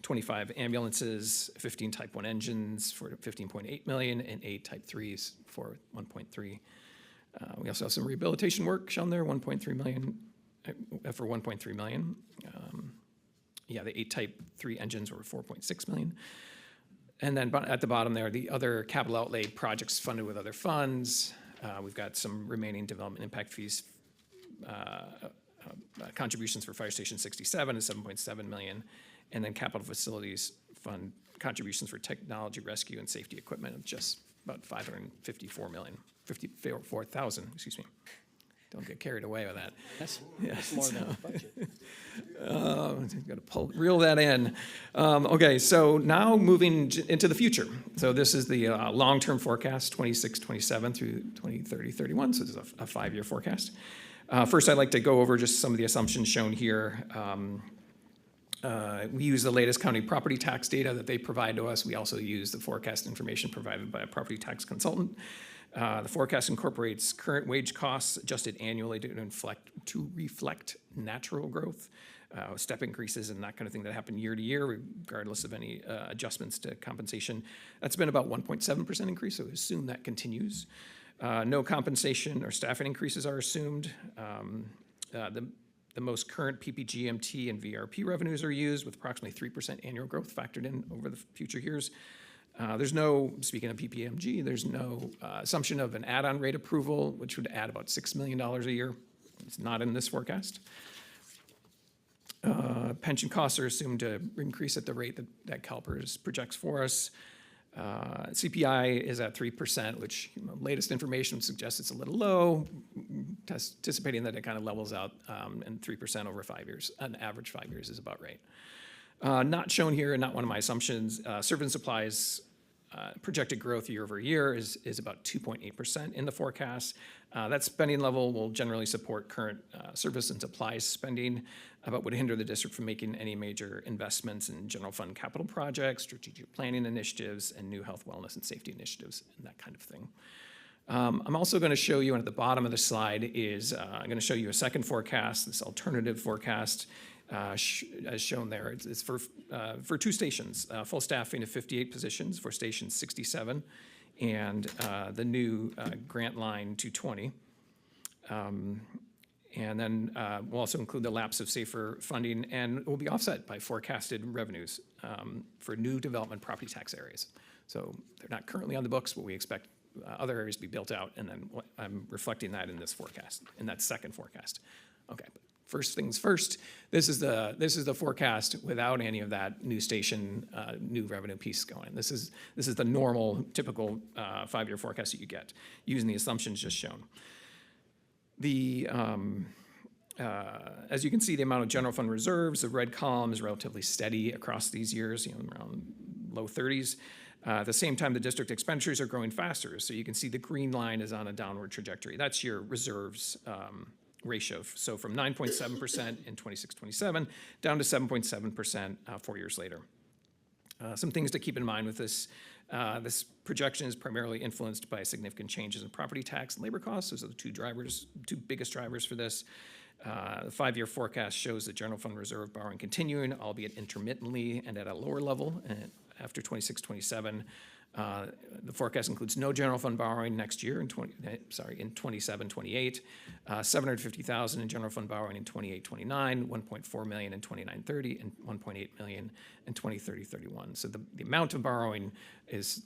25 ambulances, 15 Type 1 engines for $15.8 million, and 8 Type 3s for $1.3. We also have some rehabilitation work shown there, $1.3 million. for 1.3 million. The 8 Type 3 engines were 4.6 million. And then at the bottom there, the other capital outlay projects funded with other funds. We've got some remaining development impact fees, contributions for Fire Station 67 is 7.7 million, and then capital facilities fund contributions for technology, rescue, and safety equipment of just about 54,000, excuse me. Don't get carried away with that. That's more than the budget. Got to reel that in. Okay, so now moving into the future. So this is the long-term forecast, 26-27 through 2030-31. So this is a 5-year forecast. First, I'd like to go over just some of the assumptions shown here. We use the latest county property tax data that they provide to us. We also use the forecast information provided by a property tax consultant. The forecast incorporates current wage costs adjusted annually to reflect natural growth, step increases and that kind of thing that happen year to year, regardless of any adjustments to compensation. That's been about 1.7% increase, so we assume that continues. No compensation or staffing increases are assumed. The most current PPGMT and VRP revenues are used with approximately 3% annual growth factored in over the future years. There's no, speaking of PPMG, there's no assumption of an add-on rate approval, which would add about $6 million a year. It's not in this forecast. Pension costs are assumed to increase at the rate that CalPERS projects for us. CPI is at 3%, which latest information suggests it's a little low, anticipating that it kind of levels out, and 3% over 5 years, an average 5 years is about right. Not shown here, and not one of my assumptions, service and supplies projected growth year over year is about 2.8% in the forecast. That spending level will generally support current service and supplies spending, but would hinder the district from making any major investments in general fund capital projects, strategic planning initiatives, and new health, wellness, and safety initiatives, and that kind of thing. I'm also going to show you, and at the bottom of the slide is, I'm going to show you a second forecast, this alternative forecast. As shown there, it's for 2 stations, full staffing of 58 positions for Station 67 and the new grant line 220. And then we'll also include the lapse of safer funding, and it will be offset by forecasted revenues for new development property tax areas. So they're not currently on the books, but we expect other areas to be built out, and then I'm reflecting that in this forecast, in that second forecast. Okay. First things first, this is the forecast without any of that new station, new revenue piece going. This is the normal, typical 5-year forecast that you get, using the assumptions just shown. As you can see, the amount of general fund reserves, the red column is relatively steady across these years, around low 30s. At the same time, the district expenditures are growing faster, so you can see the green line is on a downward trajectory. That's your reserves ratio. So from 9.7% in 26-27 down to 7.7% 4 years later. Some things to keep in mind with this. This projection is primarily influenced by significant changes in property tax and labor costs. Those are the two biggest drivers for this. The 5-year forecast shows the general fund reserve borrowing continuing, albeit intermittently and at a lower level after 26-27. The forecast includes no general fund borrowing next year in 27-28, $750,000 in general fund borrowing in 28-29, $1.4 million in 29-30, and $1.8 million in 20-30-31. So the amount of borrowing is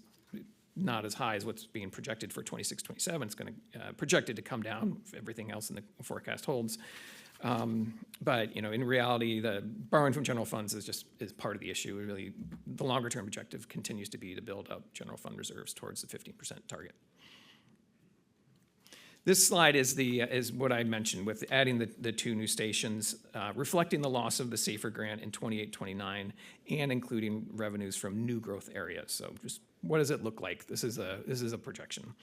not as high as what's being projected for 26-27. It's going to projected to come down if everything else in the forecast holds. But in reality, the borrowing from general funds is part of the issue. Really, the longer term objective continues to be to build up general fund reserves towards the 15% target. This slide is what I mentioned with adding the 2 new stations, reflecting the loss of the SAFER grant in 28-29 and including revenues from new growth areas. So just what does it look like? This is a projection.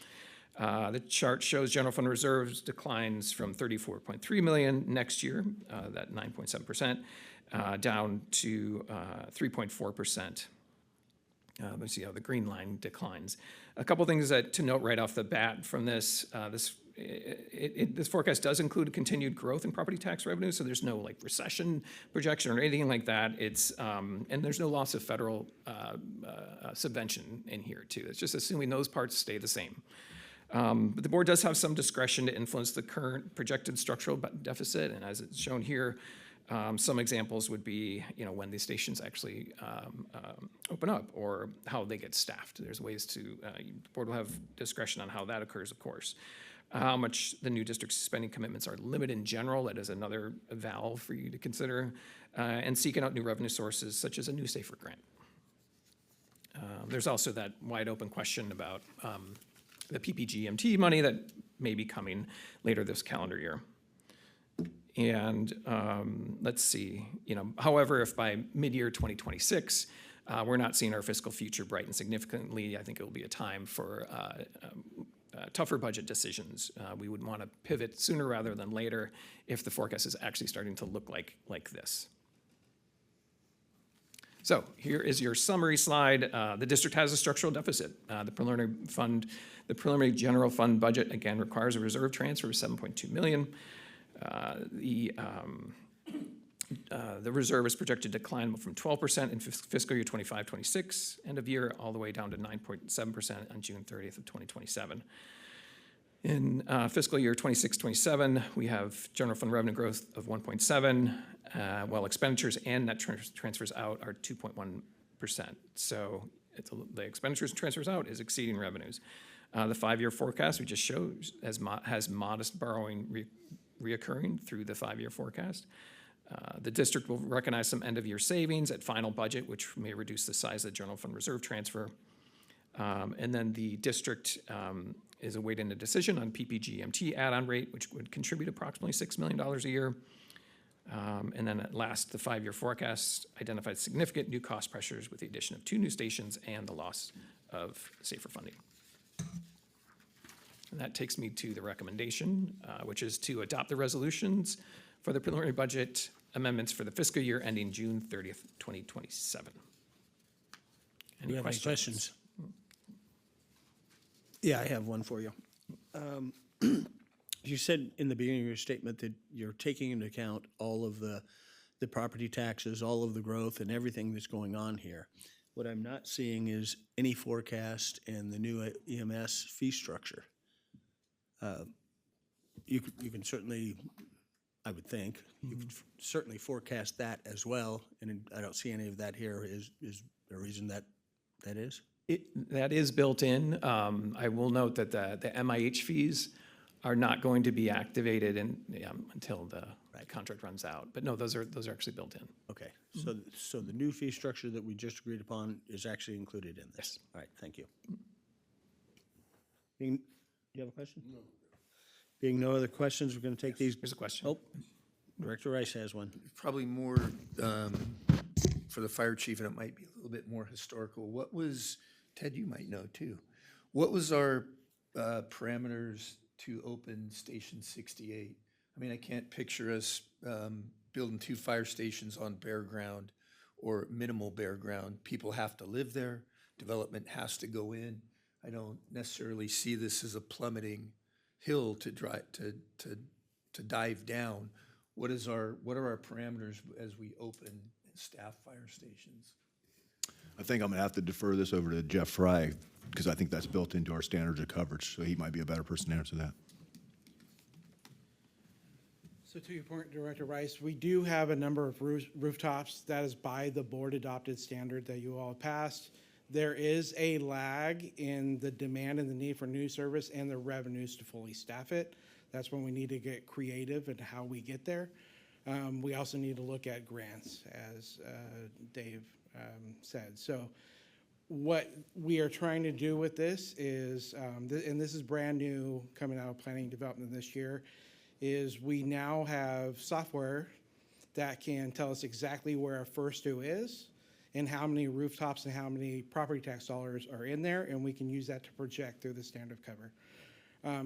The chart shows general fund reserves declines from 34.3 million next year, that 9.7%, down to 3.4%. Let's see how the green line declines. A couple things to note right off the bat from this. This forecast does include continued growth in property tax revenue, so there's no recession projection or anything like that. And there's no loss of federal subvention in here too. It's just assuming those parts stay the same. But the board does have some discretion to influence the current projected structural deficit, and as it's shown here, some examples would be, when these stations actually open up or how they get staffed. There's ways to, the board will have discretion on how that occurs, of course. How much the new district's spending commitments are limited in general, that is another valve for you to consider, and seeking out new revenue sources such as a new SAFER grant. There's also that wide open question about the PPGMT money that may be coming later this calendar year. And let's see, however, if by mid-year 2026, we're not seeing our fiscal future brighten significantly, I think it will be a time for tougher budget decisions. We would want to pivot sooner rather than later if the forecast is actually starting to look like this. So here is your summary slide. The district has a structural deficit. The preliminary general fund budget, again, requires a reserve transfer of $7.2 million. The reserve is projected to decline from 12% in fiscal year 25-26 end of year, all the way down to 9.7% on June 30th of 2027. In fiscal year 26-27, we have general fund revenue growth of 1.7, while expenditures and net transfers out are 2.1%. So the expenditures and transfers out is exceeding revenues. The 5-year forecast we just showed has modest borrowing reoccurring through the 5-year forecast. The district will recognize some end-of-year savings at final budget, which may reduce the size of the general fund reserve transfer. And then the district is awaiting a decision on PPGMT add-on rate, which would contribute approximately $6 million a year. And then at last, the 5-year forecast identified significant new cost pressures with the addition of 2 new stations and the loss of SAFER funding. And that takes me to the recommendation, which is to adopt the resolutions for the preliminary budget amendments for the fiscal year ending June 30th, 2027. Do you have any questions? Yeah, I have one for you. You said in the beginning of your statement that you're taking into account all of the property taxes, all of the growth and everything that's going on here. What I'm not seeing is any forecast in the new EMS fee structure. You can certainly, I would think, you could certainly forecast that as well, and I don't see any of that here. Is there a reason that is? That is built in. I will note that the MIH fees are not going to be activated until the contract runs out. But no, those are actually built in. Okay, so the new fee structure that we just agreed upon is actually included in this? Yes. All right, thank you. Do you have a question? No. Being no other questions, we're going to take these. Here's a question. Oh, Director Rice has one. Probably more for the fire chief, and it might be a little bit more historical. What was, Ted, you might know too, what was our parameters to open Station 68? I mean, I can't picture us building 2 fire stations on bare ground or minimal bare ground. People have to live there. Development has to go in. I don't necessarily see this as a plummeting hill to dive down. What are our parameters as we open and staff fire stations? I think I'm going to have to defer this over to Jeff Fry, because I think that's built into our standards of coverage, so he might be a better person to answer that. So to your point, Director Rice, we do have a number of rooftops that is by the board-adopted standard that you all passed. There is a lag in the demand and the need for new service and the revenues to fully staff it. That's when we need to get creative in how we get there. We also need to look at grants, as Dave said. So what we are trying to do with this is, and this is brand new coming out of planning and development this year, is we now have software that can tell us exactly where our first due is and how many rooftops and how many property tax dollars are in there, and we can use that to project through the standard cover.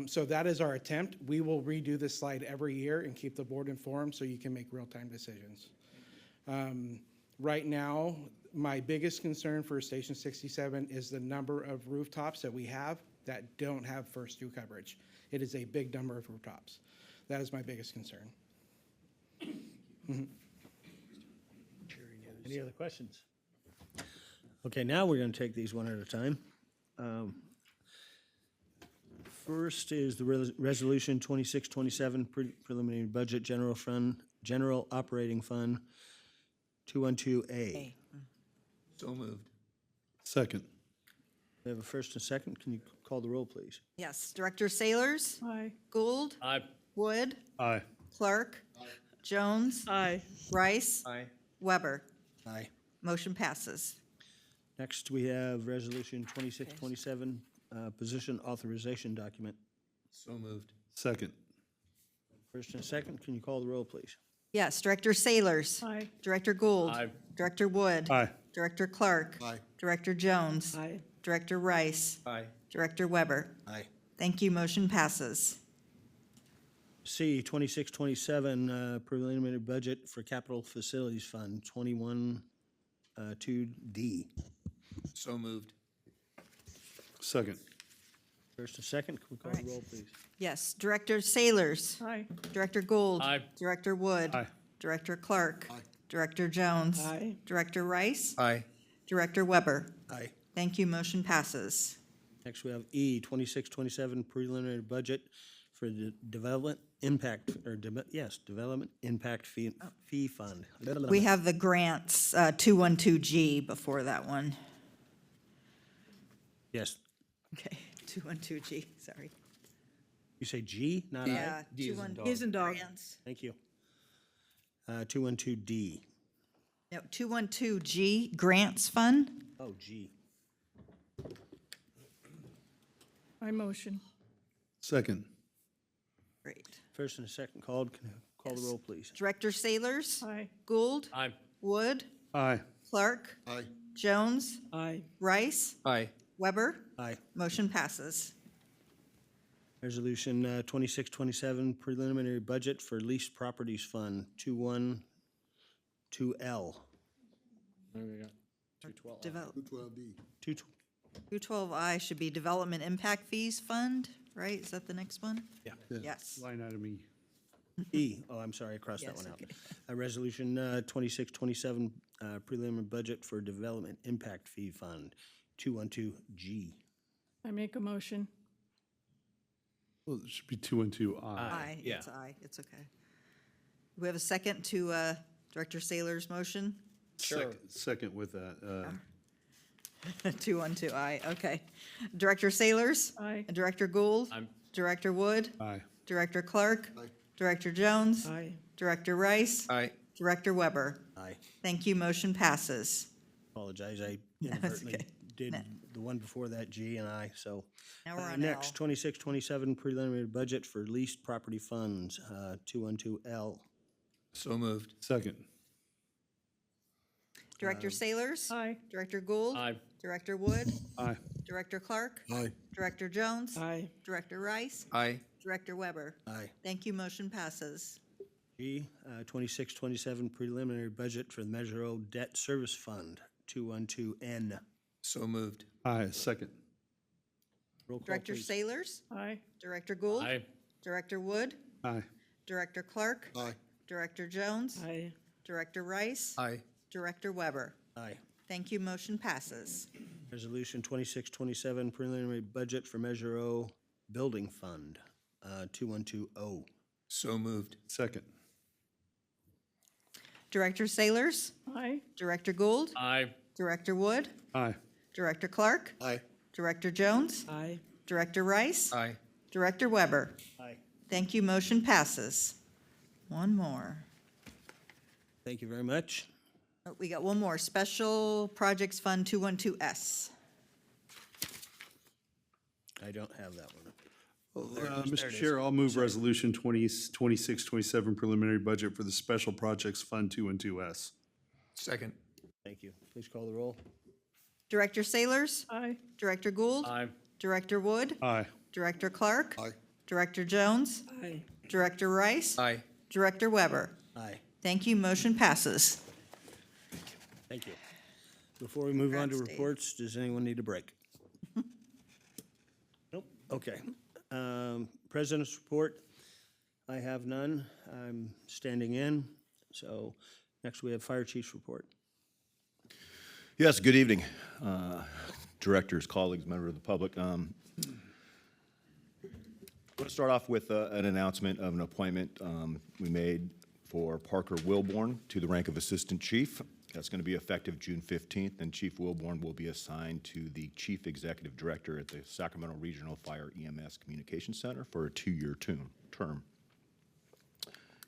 So that is our attempt. We will redo this slide every year and keep the board informed so you can make real-time decisions. Right now, my biggest concern for Station 67 is the number of rooftops that we have that don't have first due coverage. It is a big number of rooftops. That is my biggest concern. Any other questions? Okay, now we're going to take these one at a time. First is the Resolution 2627 preliminary budget general fund, general operating fund 212A. So moved. Second. We have a first and second. Can you call the roll, please? Yes, Director Sailors? Aye. Gould? Aye. Wood? Aye. Clark? Jones? Aye. Rice? Aye. Weber? Aye. Motion passes. Next, we have Resolution 2627, position authorization document. So moved. Second. First and second. Can you call the roll, please? Yes, Director Sailors? Aye. Director Gould? Aye. Director Wood? Aye. Director Clark? Aye. Director Jones? Aye. Director Rice? Aye. Director Weber? Aye. Thank you, motion passes. C, 2627, preliminary budget for capital facilities fund, 2D. So moved. Second. First and second, can we call the roll, please? Yes, Director Sailors? Aye. Director Gould? Aye. Director Wood? Aye. Director Clark? Director Jones? Aye. Director Rice? Aye. Director Weber? Aye. Thank you, motion passes. Next, we have E, 2627, preliminary budget for the development impact, or, development impact fee fund. We have the grants, 212G before that one. Yes. Okay, 212G, sorry. You say G, not I? Yeah, D as in 212 dog. Is in dog. grants. Thank you. 212D. No, 212G, Grants Fund. Oh, G. I motion. Second. Great. First and second called, can you call the roll, please? Director Sailors? Aye. Gould? Aye. Wood? Aye. Clark? Aye. Jones? Aye. Rice? Aye. Weber? Aye. Motion passes. Resolution 2627, preliminary budget for leased properties fund, 212L. What do we got? 212. Develop- 212. 212I should be Development Impact Fees Fund, right? Is that the next one? Yeah. Yes. Line item E. E, oh, I'm sorry, I crossed that Yes, one out. okay. Resolution 2627, preliminary budget for development impact fee fund, 212G. I make a motion. Well, it should be 212I. Aye, yeah. it's aye, it's okay. Do we have a second to Director Saylor's motion? Sure. Second with that. 212I, okay. Director Saylors? Aye. Director Gould? I'm- Director Wood? Aye. Director Clark? Director Jones? Aye. Director Rice? Aye. Director Weber? Aye. Thank you, motion passes. Apologize, I that's inadvertently okay. did the one before that, G and I, so. Now we're on L. Next, 2627, preliminary budget for leased property funds, 212L. So moved. Second. Director Saylors? Aye. Director Gould? Aye. Director Wood? Aye. Director Clark? Aye. Director Jones? Aye. Director Rice? Aye. Director Weber? Aye. Thank you, motion passes. G, 2627, preliminary budget for the Measure O Debt Service Fund, 212N. So moved. Aye. Second. Roll call, Director please. Saylors? Aye. Director Gould? Aye. Director Wood? Aye. Director Clark? Aye. Director Jones? Aye. Director Rice? Aye. Director Weber? Aye. Thank you, motion passes. Resolution 2627, preliminary budget for Measure O Building Fund, 2120. So moved. Second. Director Saylors? Aye. Director Gould? Aye. Director Wood? Aye. Director Clark? Aye. Director Jones? Aye. Director Rice? Aye. Director Weber? Aye. Thank you, motion passes. One more. Thank you very much. Oh, we got one more, Special Projects Fund 212S. I don't have that one. Mr. Chair, I'll move Resolution 2627, preliminary budget for the Special Projects Fund 212S. Second. Thank you. Please call the roll. Director Saylors? Aye. Director Gould? Aye. Director Wood? Aye. Director Clark? Aye. Director Jones? Aye. Director Rice? Aye. Director Weber? Aye. Thank you, motion passes. Thank you. Before we move on to Congrats, Dave. reports, does anyone need a break? Nope. Okay. President's report, I have none. I'm standing in. So next we have Fire Chief's report. Yes, good evening, directors, colleagues, members of the public. want to start off with an announcement of an appointment we made for Parker Wilborn to the rank of Assistant Chief. That's going to be effective June 15th, and Chief Wilborn will be assigned to the Chief Executive Director at the Sacramento Regional Fire EMS Communications Center for a 2-year term.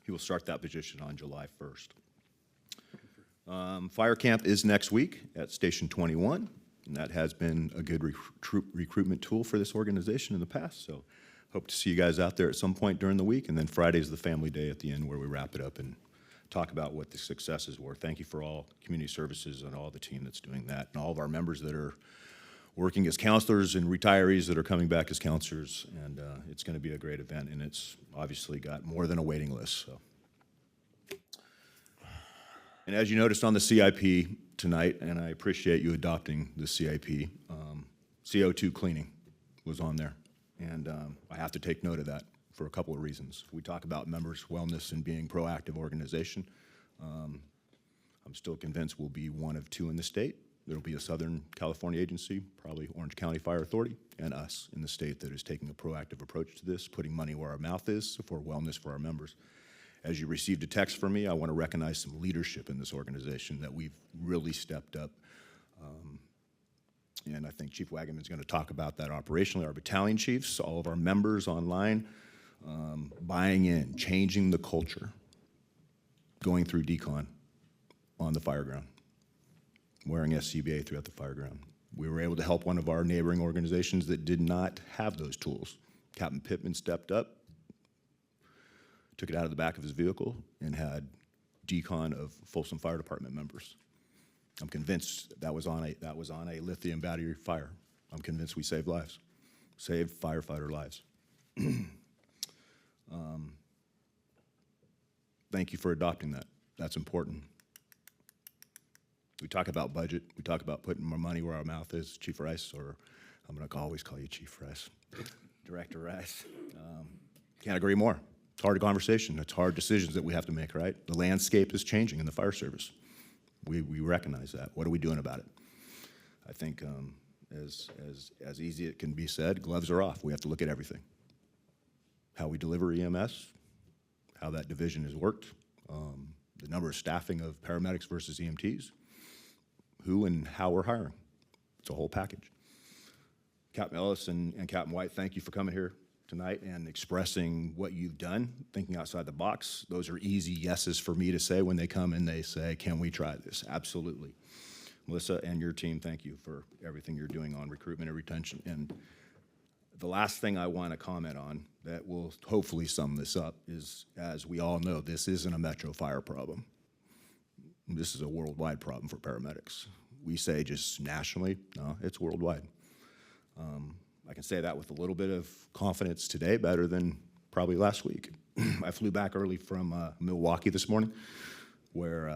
He will start that position on July 1st. Fire camp is next week at Station 21, and that has been a good recruitment tool for this organization in the past, so hope to see you guys out there at some point during the week, and then Friday's the family day at the end where we wrap it up and talk about what the successes were. Thank you for all community services and all the team that's doing that, and all of our members that are working as counselors and retirees that are coming back as counselors, and it's going to be a great event, and it's obviously got more than a waiting list. So. And as you noticed on the CIP tonight, and I appreciate you adopting the CIP, CO2 cleaning was on there, and I have to take note of that for a couple of reasons. We talk about members' wellness and being a proactive organization. I'm still convinced we'll be one of 2 in the state. There'll be a Southern California agency, probably Orange County Fire Authority, and us in the state that is taking a proactive approach to this, putting money where our mouth is for wellness for our members. As you received a text from me, I want to recognize some leadership in this organization that we've really stepped up. And I think Chief Wagaman is going to talk about that operationally. Our battalion chiefs, all of our members online, buying in, changing the culture, going through decon on the fire ground, wearing SCBA throughout the fire ground. We were able to help one of our neighboring organizations that did not have those tools. Captain Pittman stepped up, took it out of the back of his vehicle, and had decon of Folsom Fire Department members. I'm convinced that was on a lithium battery fire. I'm convinced we saved lives, saved firefighter lives. Thank you for adopting that. That's important. We talk about budget. We talk about putting more money where our mouth is. Chief Rice, or I'm going to always call you Chief Rice, Director Rice. Can't agree more. It's hard conversation. It's hard decisions that we have to make, right? The landscape is changing in the fire service. We recognize that. What are we doing about it? I think as easy it can be said, gloves are off. We have to look at everything. How we deliver EMS, how that division has worked, the number of staffing of paramedics versus EMTs, who and how we're hiring. It's a whole package. Captain Ellis and Captain White, thank you for coming here tonight and expressing what you've done, thinking outside the box. Those are easy yeses for me to say when they come and they say, can we try this? Absolutely. Melissa and your team, thank you for everything you're doing on recruitment and retention. And the last thing I want to comment on that will hopefully sum this up is, as we all know, this isn't a Metro Fire problem. This is a worldwide problem for paramedics. We say just nationally, no, it's worldwide. I can say that with a little bit of confidence today, better than probably last week. I flew back early from Milwaukee this morning, where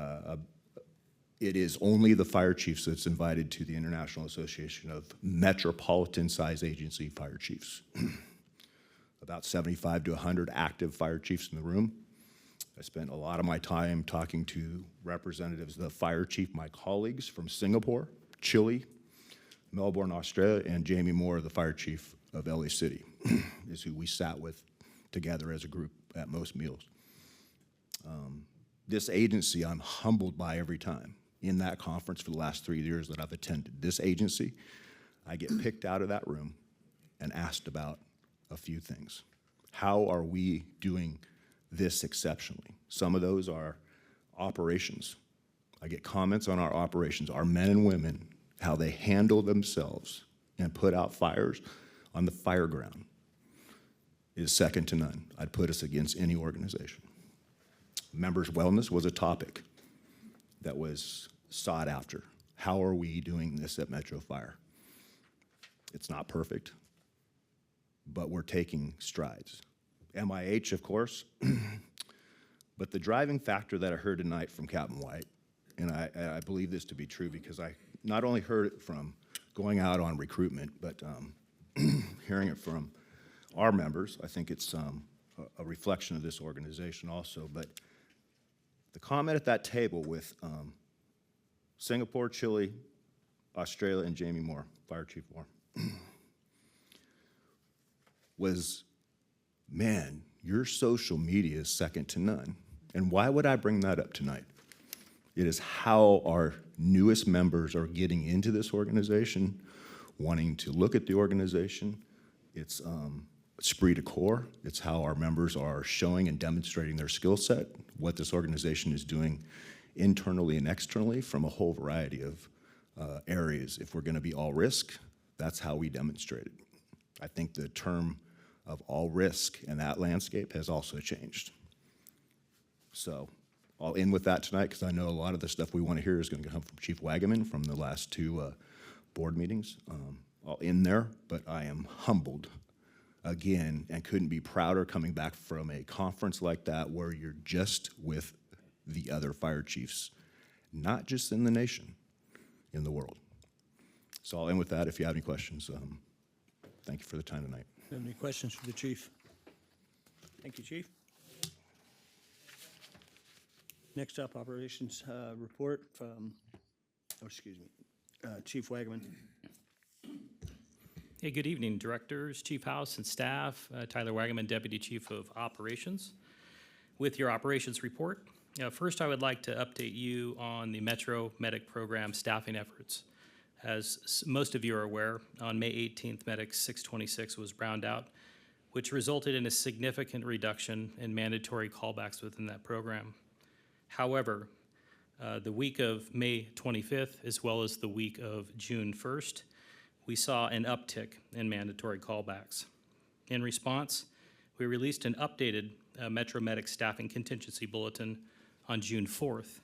it is only the fire chiefs that's invited to the International Association of Metropolitan Size Agency Fire Chiefs. About 75 to 100 active fire chiefs in the room. I spent a lot of my time talking to representatives of the fire chief, my colleagues from Singapore, Chile, Melbourne, Australia, and Jamie Moore, the fire chief of LA City, is who we sat with together as a group at most meals. This agency I'm humbled by every time in that conference for the last 3 years that I've attended. This agency, I get picked out of that room and asked about a few things. How are we doing this exceptionally? Some of those are operations. I get comments on our operations, our men and women, how they handle themselves and put out fires on the fire ground is second to none. I'd put us against any organization. Members' wellness was a topic that was sought after. How are we doing this at Metro Fire? It's not perfect, but we're taking strides. MIH, of course, but the driving factor that I heard tonight from Captain White, and I believe this to be true because I not only heard it from going out on recruitment, but hearing it from our members. I think it's a reflection of this organization also. But the comment at that table with Singapore, Chile, Australia, and Jamie Moore, Fire Chief Moore, was man, your social media is second to none. And why would I bring that up tonight? It is how our newest members are getting into this organization, wanting to look at the organization. It's esprit de corps. It's how our members are showing and demonstrating their skill set, what this organization is doing internally and externally from a whole variety of areas. If we're going to be all risk, that's how we demonstrate it. I think the term of all risk in that landscape has also changed. So I'll end with that tonight because I know a lot of the stuff we want to hear is going to come from Chief Wagaman from the last two board meetings. I'll end there, but I am humbled again and couldn't be prouder coming back from a conference like that where you're just with the other fire chiefs, not just in the nation, in the world. So I'll end with that. If you have any questions, thank you for the time tonight. Have any questions for the chief? Thank you, Chief. Next up, operations report from, Chief Wagaman. Hey, good evening, directors, Chief House, and staff. Tyler Wagaman, Deputy Chief of Operations. With your operations report, first I would like to update you on the Metro Medic Program staffing efforts. As most of you are aware, on May 18th, Medic 626 was browned out, which resulted in a significant reduction in mandatory callbacks within that program. However, the week of May 25th, as well as the week of June 1st, we saw an uptick in mandatory callbacks. In response, we released an updated Metro Medic Staffing Contingency Bulletin on June 4th,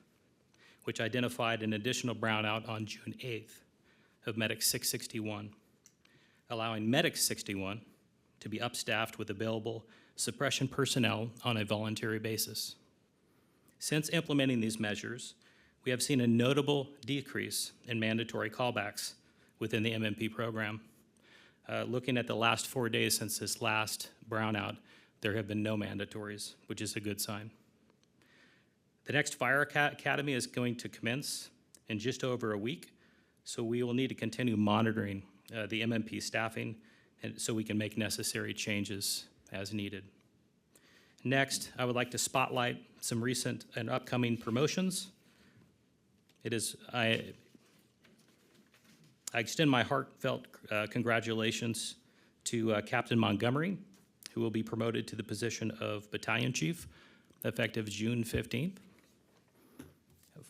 which identified an additional brownout on June 8th of Medic 661, allowing Medic 61 to be upstaffed with available suppression personnel on a voluntary basis. Since implementing these measures, we have seen a notable decrease in mandatory callbacks within the MMP program. Looking at the last 4 days since this last brownout, there have been no mandatories, which is a good sign. The next Fire Academy is going to commence in just over a week, so we will need to continue monitoring the MMP staffing and so we can make necessary changes as needed. Next, I would like to spotlight some recent and upcoming promotions. I extend my heartfelt congratulations to Captain Montgomery, who will be promoted to the position of Battalion Chief effective June 15th.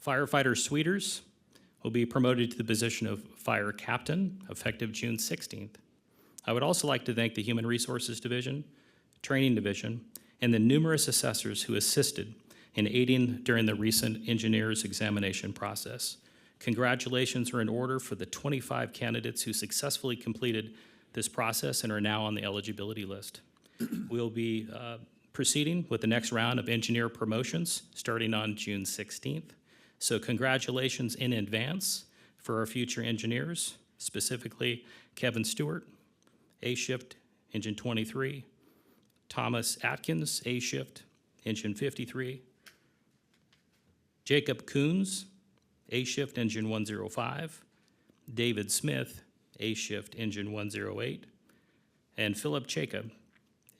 Firefighter Sweeters will be promoted to the position of Fire Captain effective June 16th. I would also like to thank the Human Resources Division, Training Division, and the numerous assessors who assisted in aiding during the recent engineers examination process. Congratulations are in order for the 25 candidates who successfully completed this process and are now on the eligibility list. We'll be proceeding with the next round of engineer promotions starting on June 16th. So congratulations in advance for our future engineers, specifically Kevin Stewart, A Shift, Engine 23, Thomas Atkins, A Shift, Engine 53, Jacob Coons, A Shift, Engine 105, David Smith, A Shift, Engine 108, and Philip Jacob,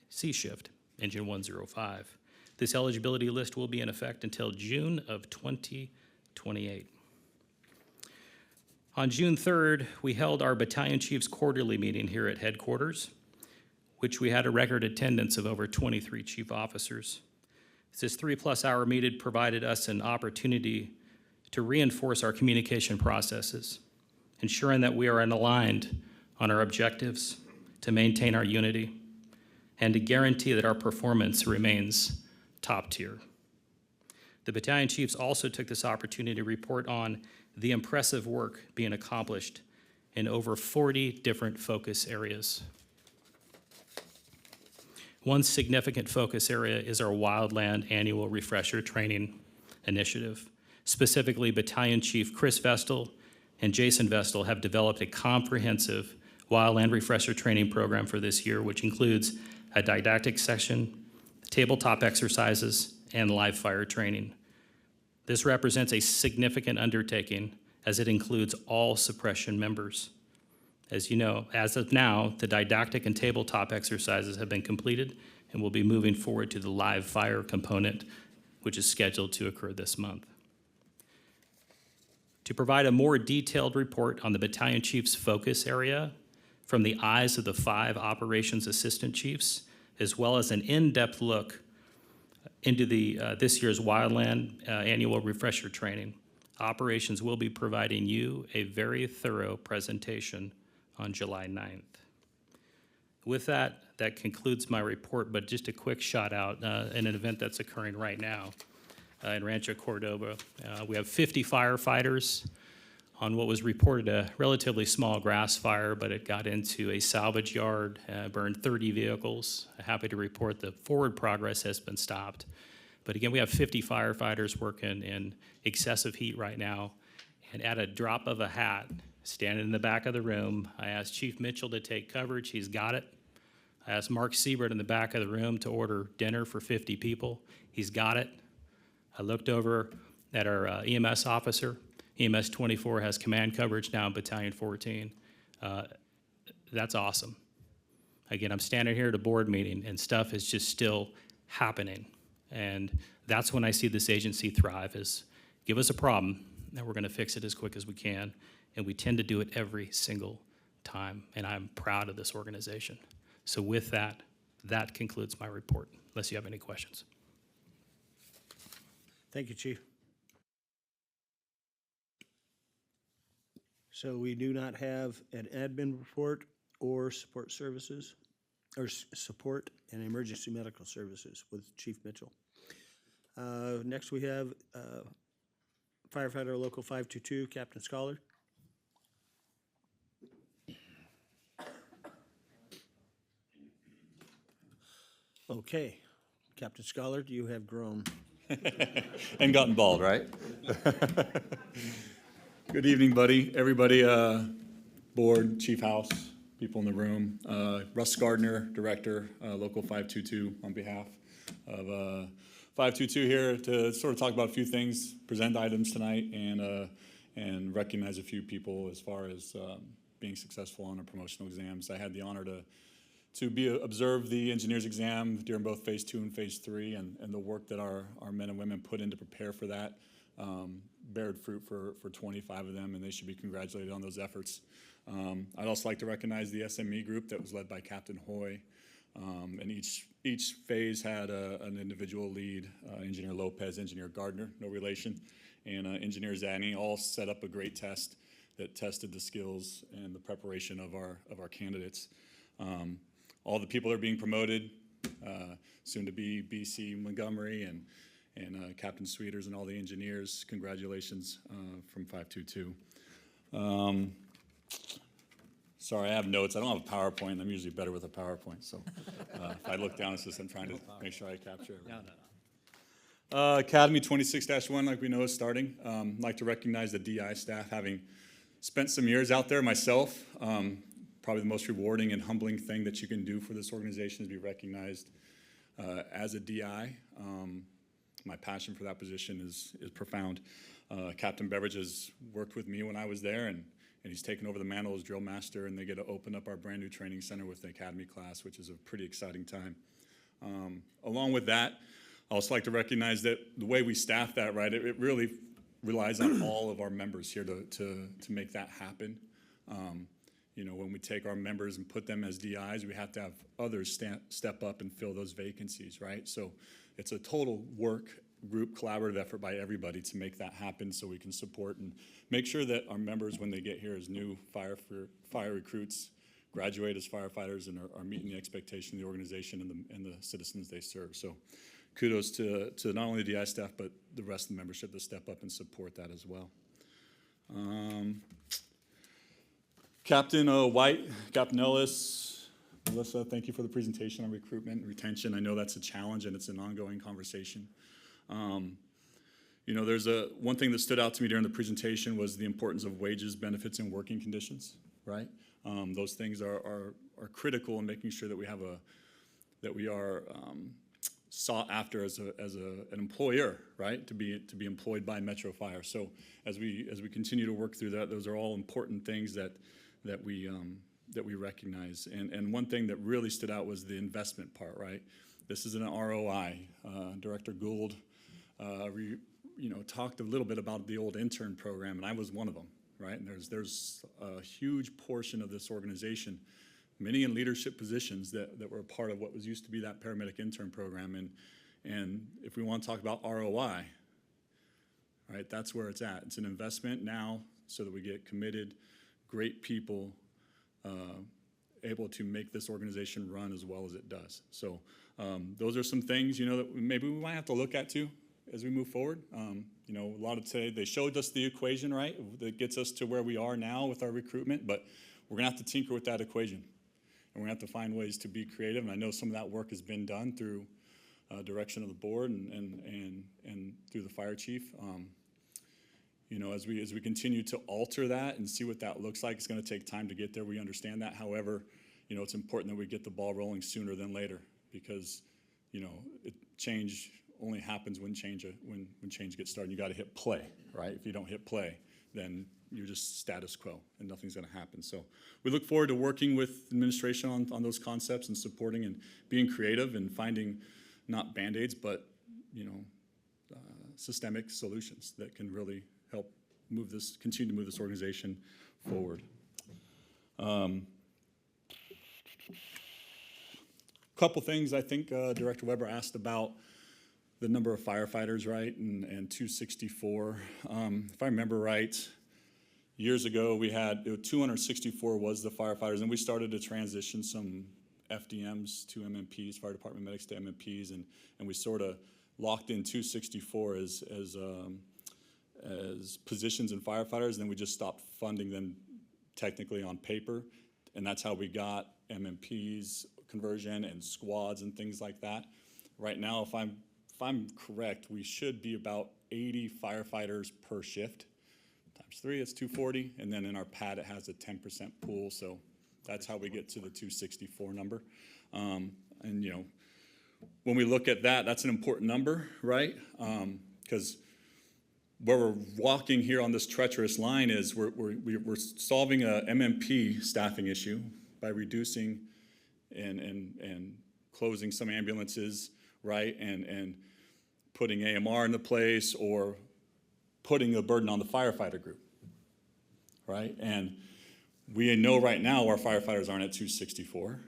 C Shift, Engine 105. This eligibility list will be in effect until June of 2028. On June 3rd, we held our Battalion Chiefs Quarterly meeting here at headquarters, which we had a record attendance of over 23 chief officers. This 3+ hour meeting provided us an opportunity to reinforce our communication processes, ensuring that we are aligned on our objectives, to maintain our unity, and to guarantee that our performance remains top tier. The battalion chiefs also took this opportunity to report on the impressive work being accomplished in over 40 different focus areas. One significant focus area is our Wildland Annual Refresher Training Initiative. Specifically, Battalion Chief Chris Vestal and Jason Vestal have developed a comprehensive wildland refresher training program for this year, which includes a didactic section, tabletop exercises, and live fire training. This represents a significant undertaking as it includes all suppression members. As you know, as of now, the didactic and tabletop exercises have been completed and we'll be moving forward to the live fire component, which is scheduled to occur this month. To provide a more detailed report on the battalion chief's focus area from the eyes of the 5 operations assistant chiefs, as well as an in-depth look into this year's wildland annual refresher training, operations will be providing you a very thorough presentation on July 9th. With that, that concludes my report, but just a quick shout out in an event that's occurring right now in Rancho Cordova. We have 50 firefighters on what was reported a relatively small grass fire, but it got into a salvage yard, burned 30 vehicles. Happy to report the forward progress has been stopped. But again, we have 50 firefighters working in excessive heat right now. And at a drop of a hat, standing in the back of the room, I asked Chief Mitchell to take coverage. He's got it. I asked Mark Siebert in the back of the room to order dinner for 50 people. He's got it. I looked over at our EMS officer. EMS 24 has command coverage now in Battalion 14. That's awesome. Again, I'm standing here at a board meeting and stuff is just still happening. And that's when I see this agency thrive, is give us a problem and we're gonna fix it as quick as we can. And we tend to do it every single time. And I'm proud of this organization. So with that, that concludes my report, unless you have any questions. Thank you, Chief. So we do not have an admin report or support services, or support and emergency medical services with Chief Mitchell. Next, we have firefighter local 522, Captain Scholar. Okay, Captain Scholar, you have grown. And gotten bald, right? Good evening, everybody, board, Chief House, people in the room. Russ Gardner, Director, Local 522, on behalf of 522 here to sort of talk about a few things, present items tonight, and recognize a few people as far as being successful on our promotional exams. I had the honor to observe the engineer's exam during both Phase 2 and Phase 3, and the work that our men and women put in to prepare for that bared fruit for 25 of them, and they should be congratulated on those efforts. I'd also like to recognize the SME group that was led by Captain Hoy, and each phase had an individual lead, Engineer Lopez, Engineer Gardner, no relation, and Engineer Zanny, all set up a great test that tested the skills and the preparation of our candidates. All the people that are being promoted, soon to be BC Montgomery and Captain Sweeters and all the engineers, congratulations from 522. Sorry, I have notes. I don't have a PowerPoint. I'm usually better with a PowerPoint. So if I look down, it's just I'm trying to make sure I capture everything. Academy 26-1, like we know, is starting. I'd like to recognize the DI staff, having spent some years out there myself. Probably the most rewarding and humbling thing that you can do for this organization is be recognized as a DI. My passion for that position is profound. Captain Beveridge has worked with me when I was there, and he's taken over the mantle as drill master, and they get to open up our brand new training center with the academy class, which is a pretty exciting time. Along with that, I also like to recognize that the way we staff that, right, it really relies on all of our members here to make that happen. You know, when we take our members and put them as DIs, we have to have others step up and fill those vacancies, right? So it's a total work group collaborative effort by everybody to make that happen, so we can support and make sure that our members, when they get here as new fire recruits, graduate as firefighters and are meeting the expectation of the organization and the citizens they serve. So kudos to not only the DI staff, but the rest of the membership to step up and support that as well. Captain White, Captain Ellis, Melissa, thank you for the presentation on recruitment and retention. I know that's a challenge and it's an ongoing conversation. You know, there's one thing that stood out to me during the presentation was the importance of wages, benefits, and working conditions, right? Those things are critical in making sure that we are sought after as an employer, right? To be employed by Metro Fire. So as we continue to work through that, those are all important things that we recognize. And one thing that really stood out was the investment part, right? This is an ROI. Director Gould, talked a little bit about the old intern program, and I was one of them, right? And there's a huge portion of this organization, many in leadership positions that were a part of what was used to be that paramedic intern program. And if we want to talk about ROI, right, that's where it's at. It's an investment now so that we get committed, great people, able to make this organization run as well as it does. So those are some things, that maybe we might have to look at too as we move forward. A lot of today, they showed us the equation, right, that gets us to where we are now with our recruitment, but we're gonna have to tinker with that equation. And we're gonna have to find ways to be creative, and I know some of that work has been done through direction of the board and through the fire chief. As we continue to alter that and see what that looks like, it's going to take time to get there. We understand that. However, it's important that we get the ball rolling sooner than later because, change only happens when change gets started. You got to hit play, right? If you don't hit play, then you're just status quo and nothing's going to happen. So we look forward to working with administration on those concepts and supporting and being creative and finding not Band-Aids, but, systemic solutions that can really help continue to move this organization forward. Couple things I think Director Weber asked about the number of firefighters, right, and 264. If I remember right, years ago we had 264 was the firefighters, and we started to transition some FDMs to MMPs, fire department medics to MMPs, and we sort of locked in 264 as positions in firefighters, and then we just stopped funding them technically on paper, and that's how we got MMPs conversion and squads and things like that. Right now, if I'm correct, we should be about 80 firefighters per shift. Times 3, it's 240, and then in our pad it has a 10% pool, so that's how we get to the 264 number. When we look at that, that's an important number, right? Because where we're walking here on this treacherous line is we're solving a MMP staffing issue by reducing and closing some ambulances, right? And putting AMR into place or putting a burden on the firefighter group, right? And we know right now our firefighters aren't at 264.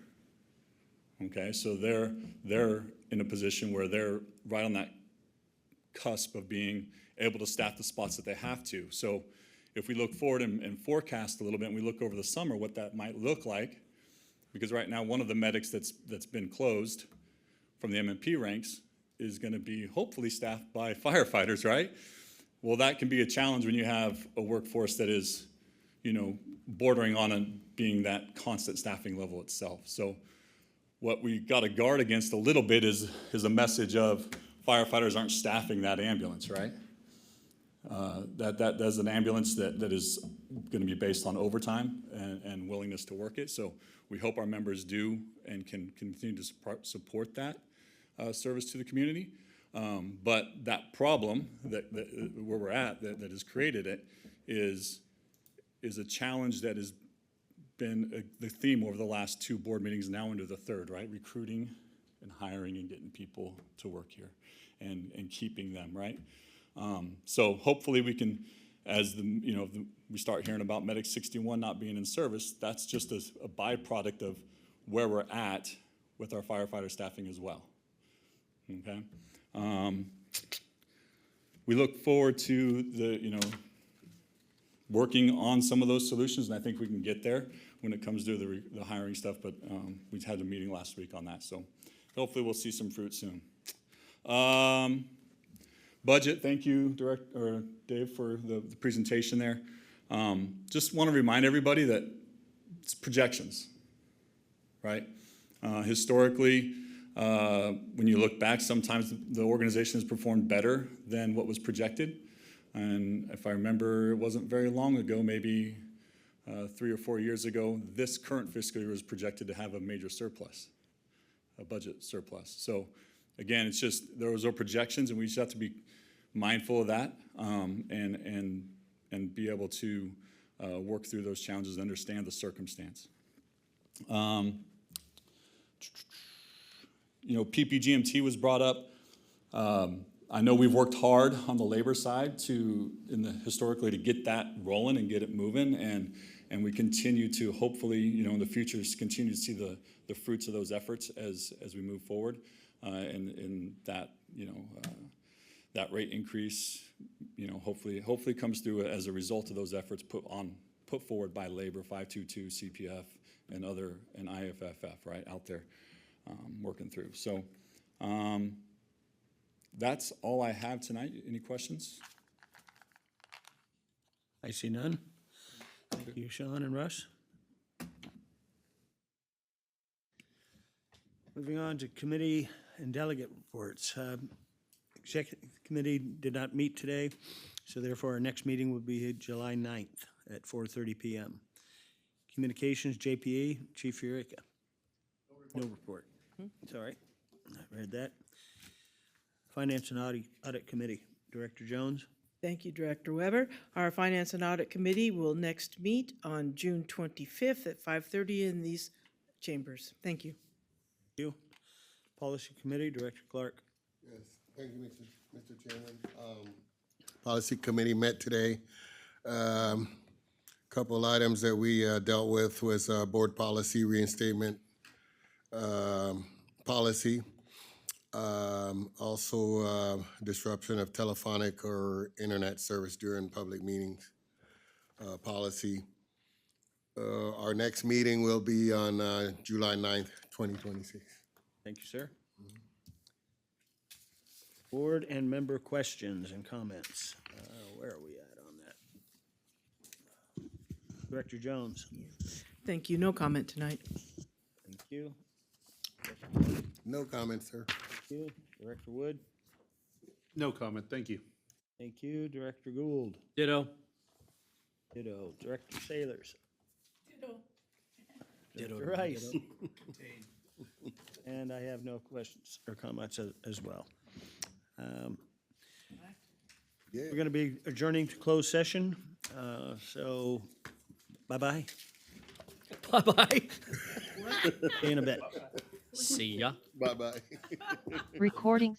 Okay, so they're in a position where they're right on that cusp of being able to staff the spots that they have to. So if we look forward and forecast a little bit and we look over the summer what that might look like, because right now one of the medics that's been closed from the MMP ranks is going to be hopefully staffed by firefighters, right? Well, that can be a challenge when you have a workforce that is, bordering on being that constant staffing level itself. So what we got to guard against a little bit is a message of firefighters aren't staffing that ambulance, right? That's an ambulance that is going to be based on overtime and willingness to work it. So we hope our members do and can continue to support that service to the community. But that problem that where we're at that has created it is a challenge that has been the theme over the last 2 board meetings, now into the 3rd, right? Recruiting and hiring and getting people to work here and keeping them, right? So hopefully we can, as we start hearing about Medic 61 not being in service, that's just a byproduct of where we're at with our firefighter staffing as well, okay? We look forward to working on some of those solutions, and I think we can get there when it comes to the hiring stuff, but we had a meeting last week on that, so hopefully we'll see some fruit soon. Budget, thank you, Dave, for the presentation there. Just want to remind everybody that it's projections, right? Historically, when you look back, sometimes the organization has performed better than what was projected. And if I remember, it wasn't very long ago, maybe 3 or 4 years ago, this current fiscal year was projected to have a major surplus, a budget surplus. So again, it's just those are projections, and we just have to be mindful of that and be able to work through those challenges and understand the circumstance. PPGMT was brought up. I know we've worked hard on the labor side historically to get that rolling and get it moving, and we continue to hopefully, in the future, continue to see the fruits of those efforts as we move forward, and that, that rate increase, hopefully comes through as a result of those efforts put forward by labor, 522, CPF, and IFFF, right, out there working through. So that's all I have tonight. Any questions? I see none. Thank you, Sean and Russ. Moving on to committee and delegate reports. Executive Committee did not meet today, so therefore our next meeting will be July 9th at 4:30 p.m. Communications, JPE, Chief Eureka. No report. It's all right. I read that. Finance and Audit Committee, Director Jones. Thank you, Director Weber. Our Finance and Audit Committee will next meet on June 25th at 5:30 in these chambers. Thank you. Thank you. Policy Committee, Director Clark. Yes, thank you, Mr. Chairman. Policy Committee met today. Couple items that we dealt with was board policy reinstatement policy. Also disruption of telephonic or internet service during public meetings policy. Our next meeting will be on July 9th, 2026. Thank you, sir. Board and member questions and comments. Where are we at on that? Director Jones. Thank you. No comment tonight. Thank you. No comment, sir. Thank you. Director Wood. No comment, thank you. Thank you. Director Gould. Ditto. Ditto. Director Sailors. Ditto. Director Rice. And I have no questions or comments as well. We're going to be adjourning to closed session, so bye-bye. Bye-bye. See you in a bit. See ya. Bye-bye. Recording